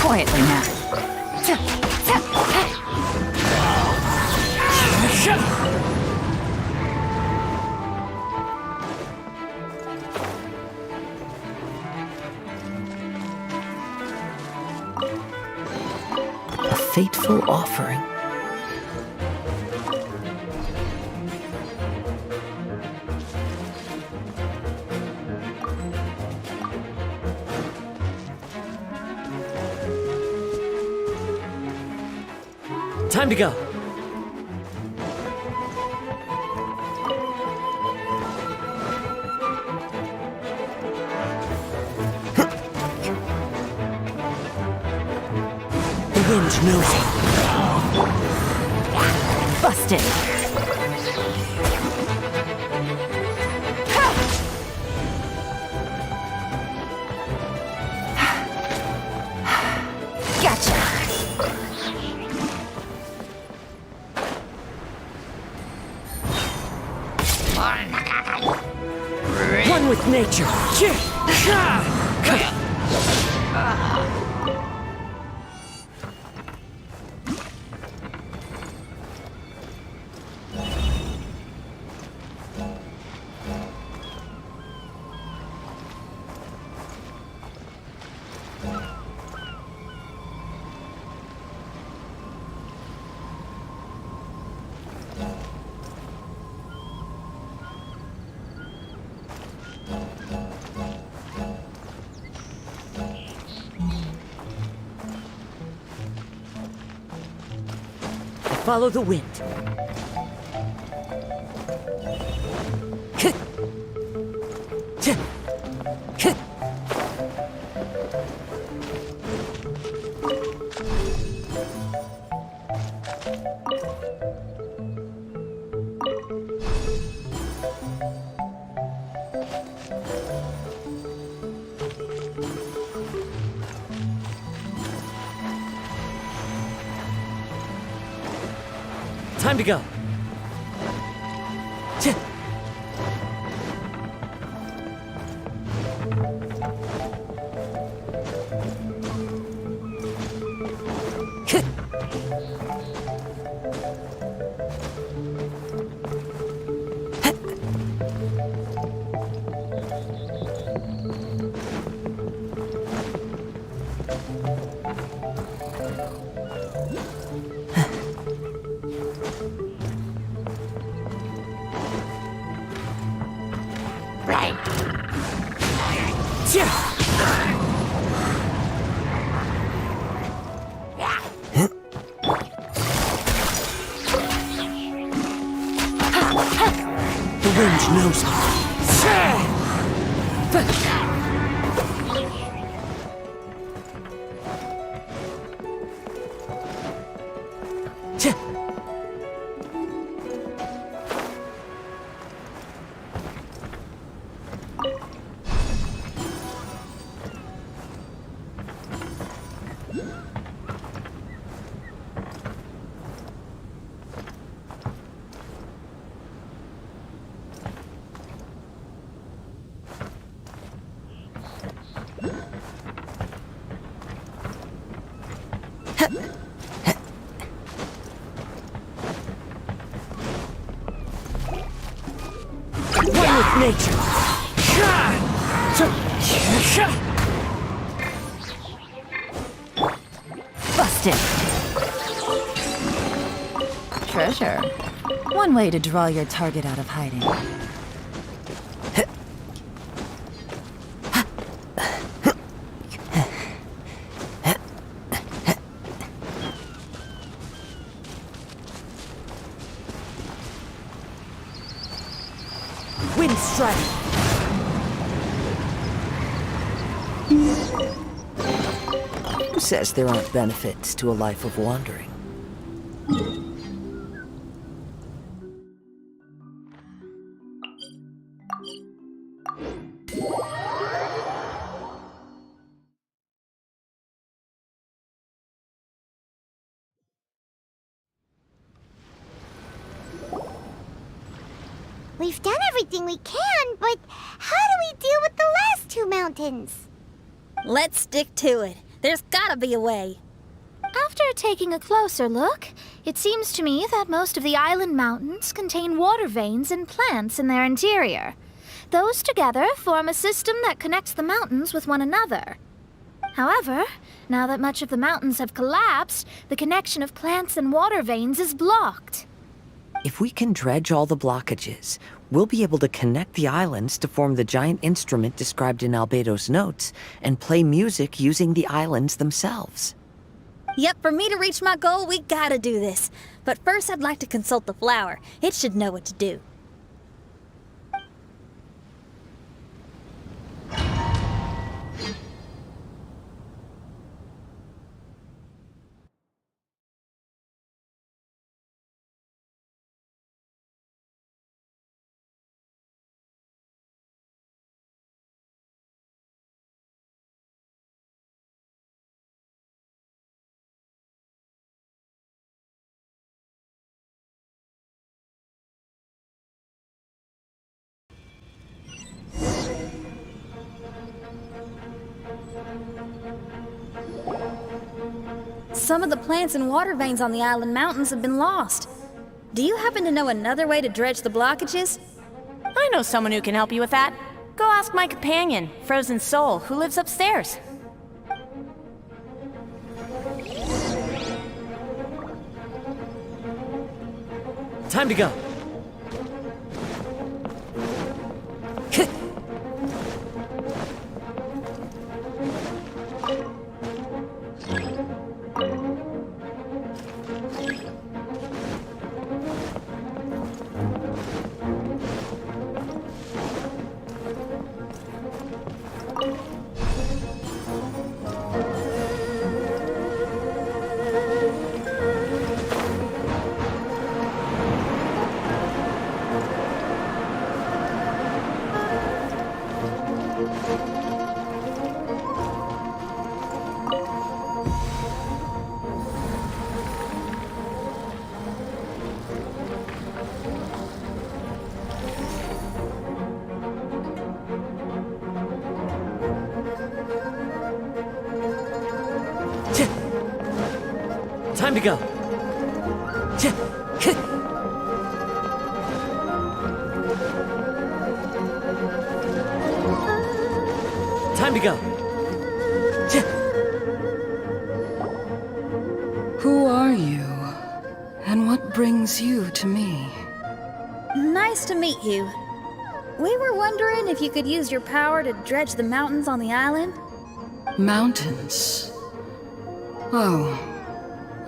Quietly now. A fateful offering. Time to go. The wind knows it. Busted. Gotcha. One with nature. Follow the wind. Time to go. The wind knows it. One with nature. Busted. Treasure. One way to draw your target out of hiding. Wind strike. says there aren't benefits to a life of wandering? We've done everything we can, but how do we deal with the last two mountains? Let's stick to it. There's gotta be a way. After taking a closer look, it seems to me that most of the island mountains contain water veins and plants in their interior. Those together form a system that connects the mountains with one another. However, now that much of the mountains have collapsed, the connection of plants and water veins is blocked. If we can dredge all the blockages, we'll be able to connect the islands to form the giant instrument described in Albedo's notes and play music using the islands themselves. Yep, for me to reach my goal, we gotta do this. But first, I'd like to consult the flower. It should know what to do. Some of the plants and water veins on the island mountains have been lost. Do you happen to know another way to dredge the blockages? I know someone who can help you with that. Go ask my companion, Frozen Soul, who lives upstairs. Time to go. Time to go. Time to go. Who are you? And what brings you to me? Nice to meet you. We were wondering if you could use your power to dredge the mountains on the island? Mountains. Oh,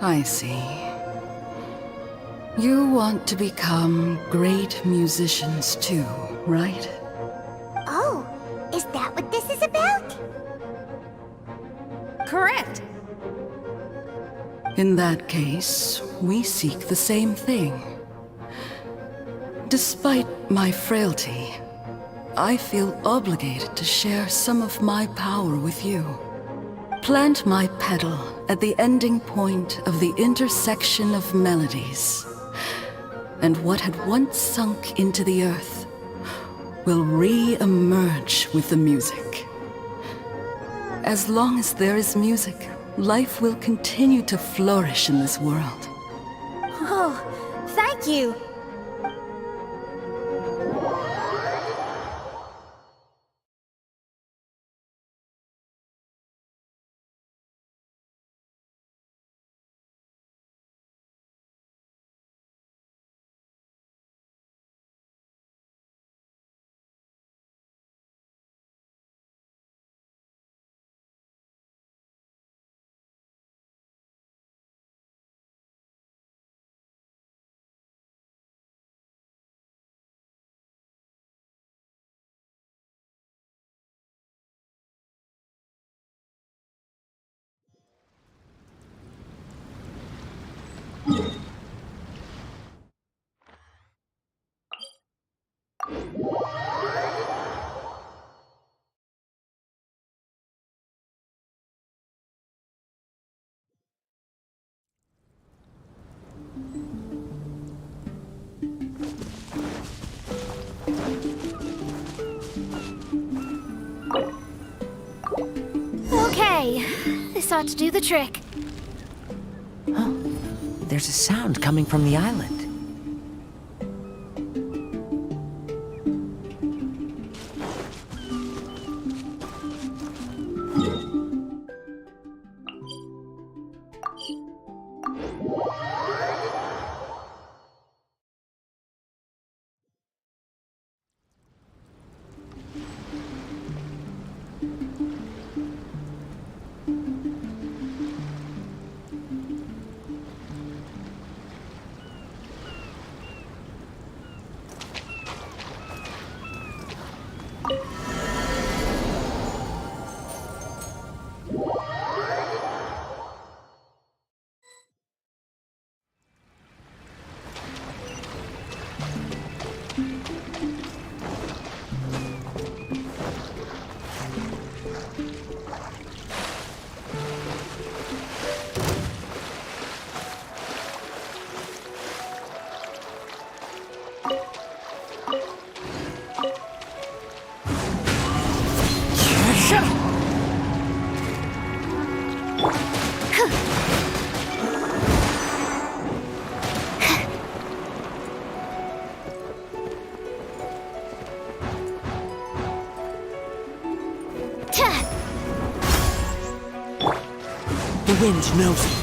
I see. You want to become great musicians too, right? Oh, is that what this is about? Correct. In that case, we seek the same thing. Despite my frailty, I feel obligated to share some of my power with you. Plant my petal at the ending point of the intersection of melodies, and what had once sunk into the earth will re-emerge with the music. As long as there is music, life will continue to flourish in this world. Oh, thank you. Okay, this ought to do the trick. There's a sound coming from the island. The wind knows it.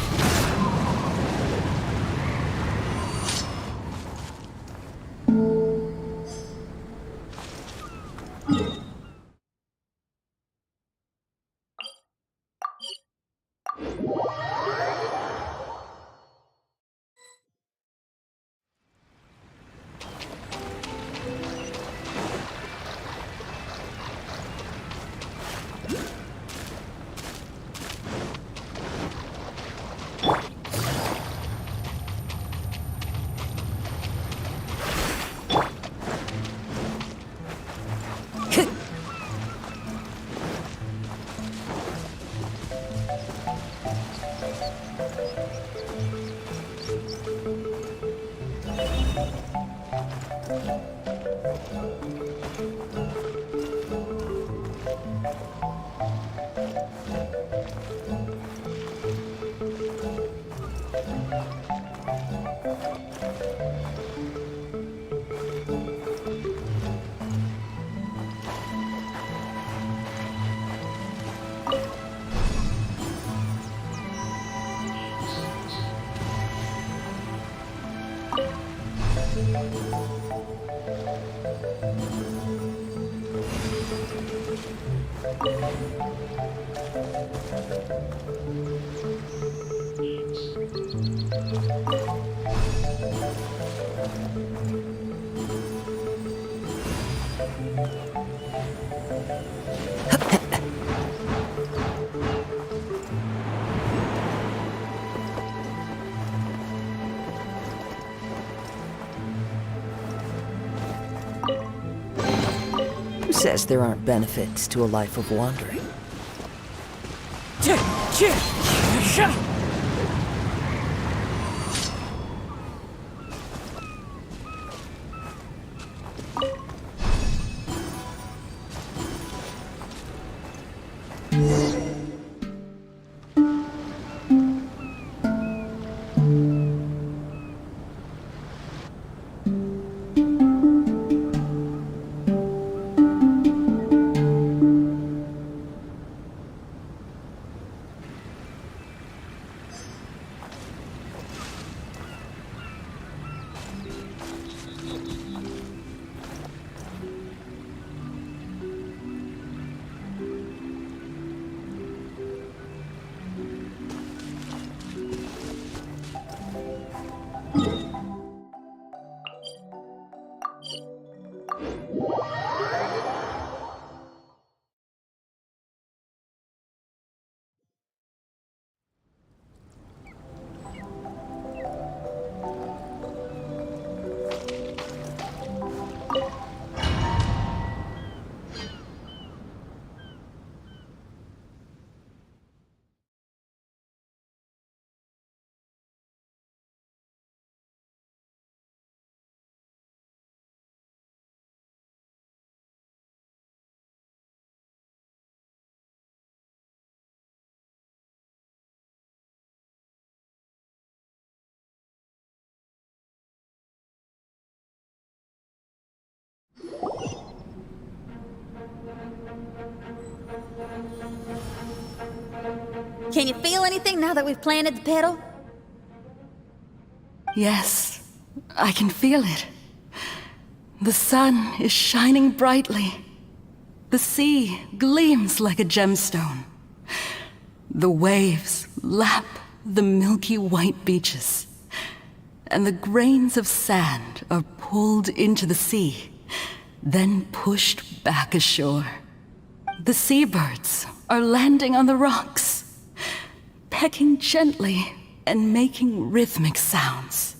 Who says there aren't benefits to a life of wandering? Can you feel anything now that we've planted the pedal? Yes, I can feel it. The sun is shining brightly. The sea gleams like a gemstone. The waves lap the milky white beaches. And the grains of sand are pulled into the sea, then pushed back ashore. The seabirds are landing on the rocks, pecking gently and making rhythmic sounds.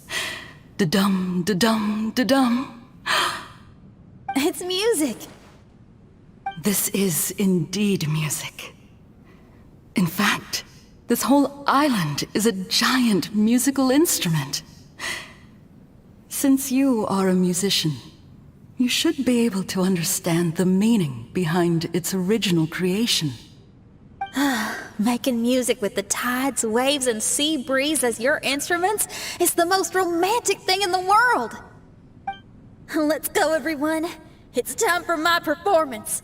Da-dum, da-dum, da-dum. It's music. This is indeed music. In fact, this whole island is a giant musical instrument. Since you are a musician, you should be able to understand the meaning behind its original creation. Making music with the tides, waves, and sea breeze as your instruments is the most romantic thing in the world. Let's go, everyone. It's time for my performance.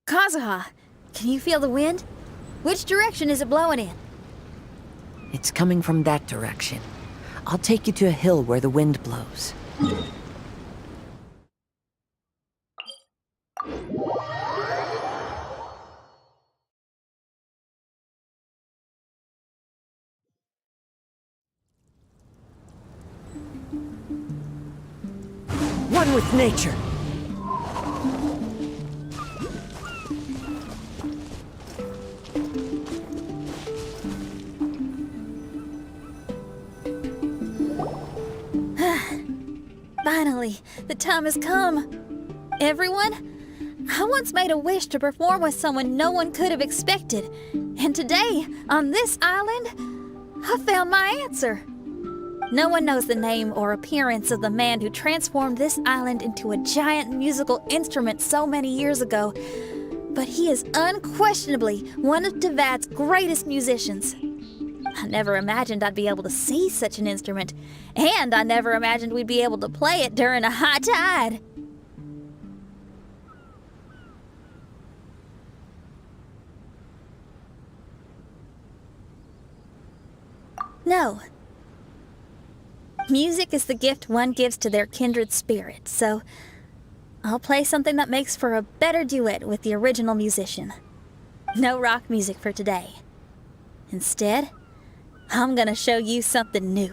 Kazuha, can you feel the wind? Which direction is it blowing in? It's coming from that direction. I'll take you to a hill where the wind blows. One with nature. Finally, the time has come. Everyone, I once made a wish to perform with someone no one could have expected. And today, on this island, I found my answer. No one knows the name or appearance of the man who transformed this island into a giant musical instrument so many years ago, but he is unquestionably one of Teyvat's greatest musicians. I never imagined I'd be able to see such an instrument, and I never imagined we'd be able to play it during a high tide. No. Music is the gift one gives to their kindred spirit, so I'll play something that makes for a better duet with the original musician. No rock music for today. Instead, I'm gonna show you something new.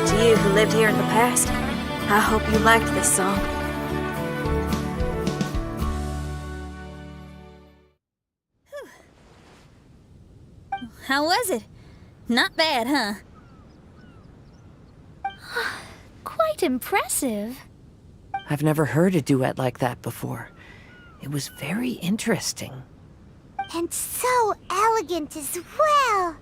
To you who lived here in the past, I hope you liked this song. How was it? Not bad, huh? Quite impressive. I've never heard a duet like that before. It was very interesting. And so elegant as well.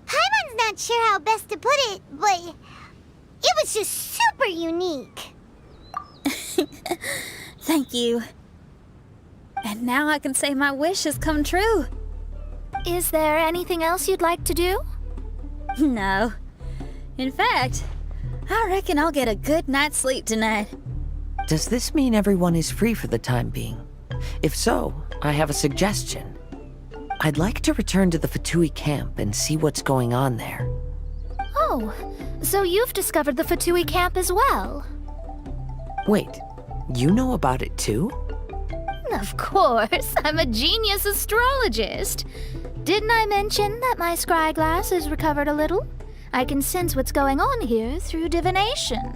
Paimon's not sure how best to put it, but it was just super unique. Thank you. And now I can say my wish has come true. Is there anything else you'd like to do? No. In fact, I reckon I'll get a good night's sleep tonight. Does this mean everyone is free for the time being? If so, I have a suggestion. I'd like to return to the Fatui camp and see what's going on there. Oh, so you've discovered the Fatui camp as well? Wait, you know about it too? Of course, I'm a genius astrologist. Didn't I mention that my scry glass has recovered a little? I can sense what's going on here through divination.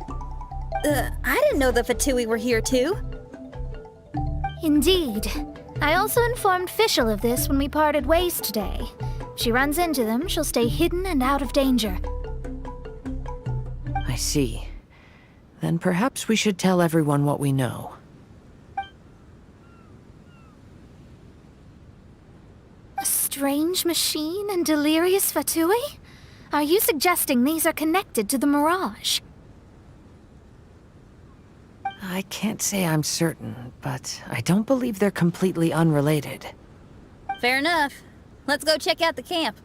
I didn't know the Fatui were here too. Indeed. I also informed Fischl of this when we parted ways today. If she runs into them, she'll stay hidden and out of danger. I see. Then perhaps we should tell everyone what we know. A strange machine and delirious Fatui? Are you suggesting these are connected to the Mirage? I can't say I'm certain, but I don't believe they're completely unrelated. Fair enough. Let's go check out the camp.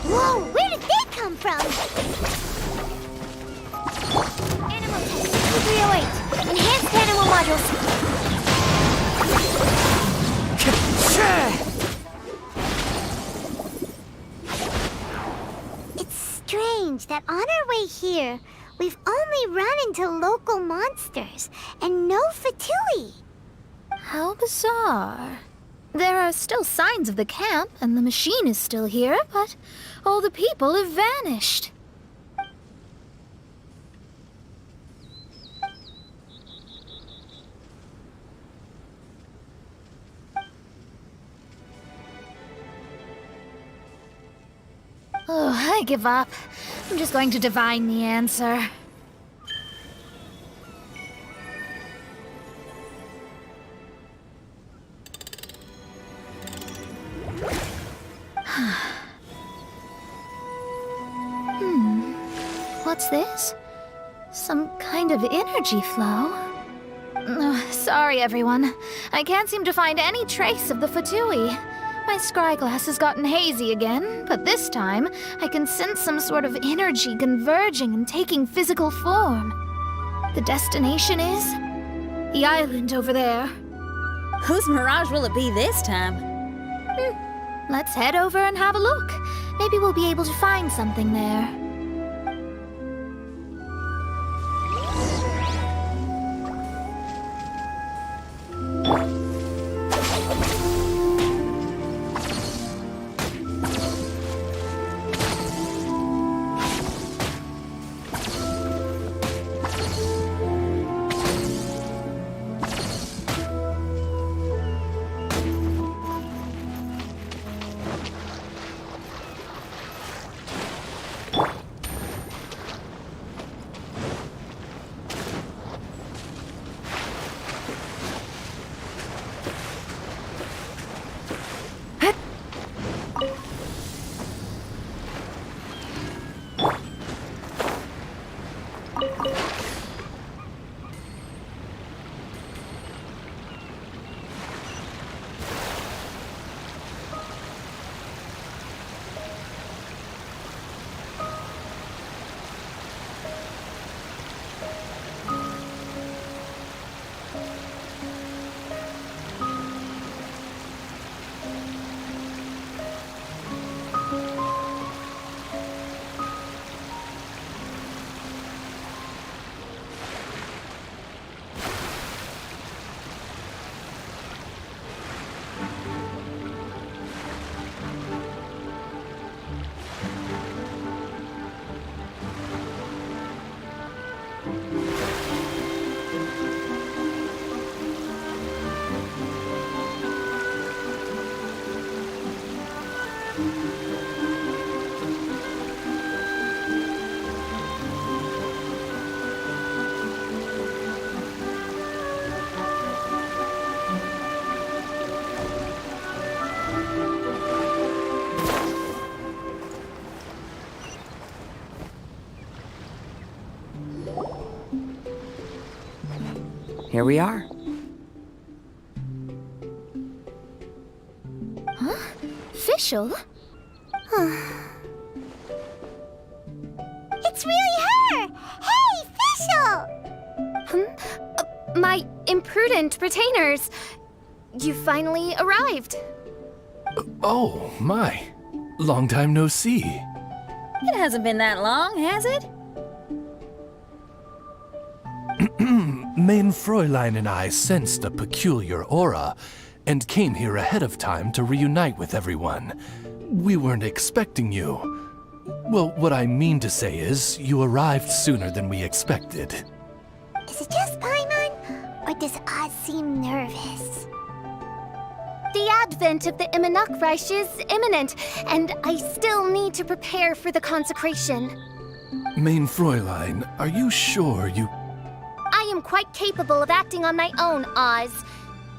Whoa, where did they come from? Animal test 2308. Enhanced animal modules. It's strange that on our way here, we've only run into local monsters and no Fatui. How bizarre. There are still signs of the camp, and the machine is still here, but all the people have vanished. Oh, I give up. I'm just going to divine the answer. What's this? Some kind of energy flow? Sorry, everyone. I can't seem to find any trace of the Fatui. My scry glass has gotten hazy again, but this time I can sense some sort of energy converging and taking physical form. The destination is the island over there. Whose mirage will it be this time? Let's head over and have a look. Maybe we'll be able to find something there. here we are. Official? It's really her! Hey, Fischl! My imprudent retainers. You finally arrived. Oh, my. Long time no see. It hasn't been that long, has it? Main Fräulein and I sensed a peculiar aura and came here ahead of time to reunite with everyone. We weren't expecting you. Well, what I mean to say is, you arrived sooner than we expected. Is it just Paimon? Or does Oz seem nervous? The advent of the Immunachreich is imminent, and I still need to prepare for the consecration. Main Fräulein, are you sure you... I am quite capable of acting on my own, Oz.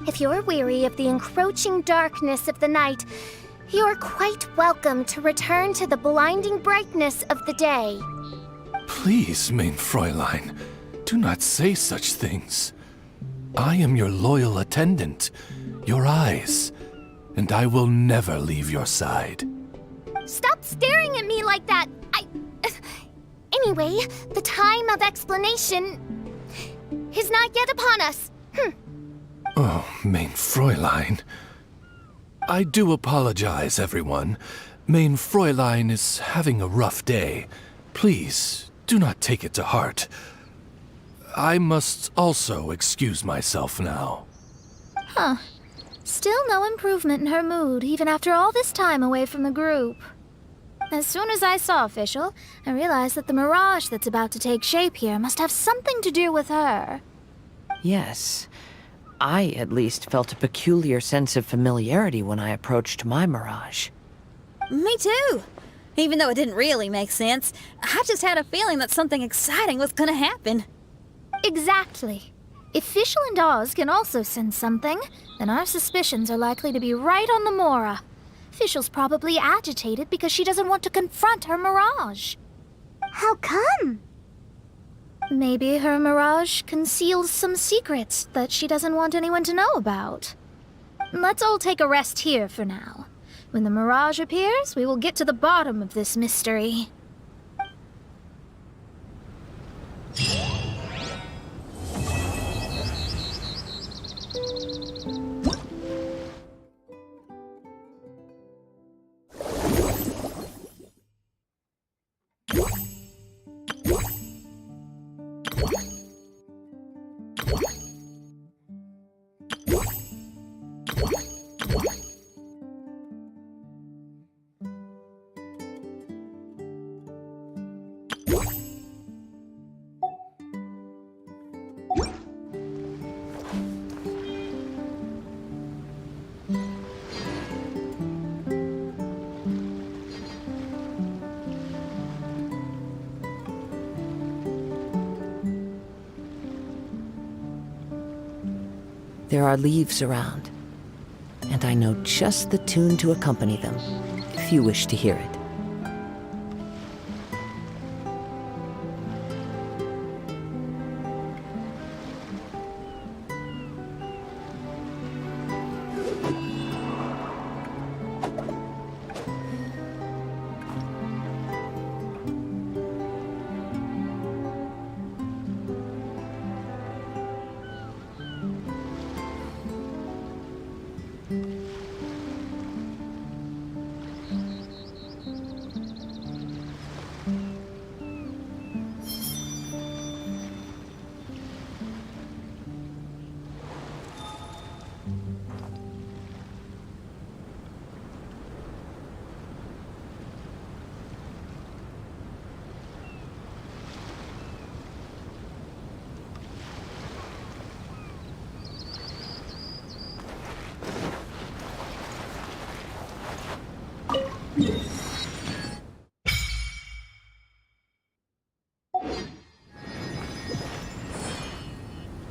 If you're weary of the encroaching darkness of the night, you're quite welcome to return to the blinding brightness of the day. Please, Main Fräulein, do not say such things. I am your loyal attendant, your eyes, and I will never leave your side. Stop staring at me like that! Anyway, the time of explanation is not yet upon us. Oh, Main Fräulein. I do apologize, everyone. Main Fräulein is having a rough day. Please, do not take it to heart. I must also excuse myself now. Still no improvement in her mood, even after all this time away from the group. As soon as I saw Fischl, I realized that the mirage that's about to take shape here must have something to do with her. Yes. I, at least, felt a peculiar sense of familiarity when I approached my mirage. Me too. Even though it didn't really make sense, I just had a feeling that something exciting was gonna happen. Exactly. If Fischl and Oz can also sense something, then our suspicions are likely to be right on the Mora. Fischl's probably agitated because she doesn't want to confront her mirage. How come? Maybe her mirage conceals some secrets that she doesn't want anyone to know about. Let's all take a rest here for now. When the mirage appears, we will get to the bottom of this mystery. There are leaves around, and I know just the tune to accompany them, if you wish to hear it.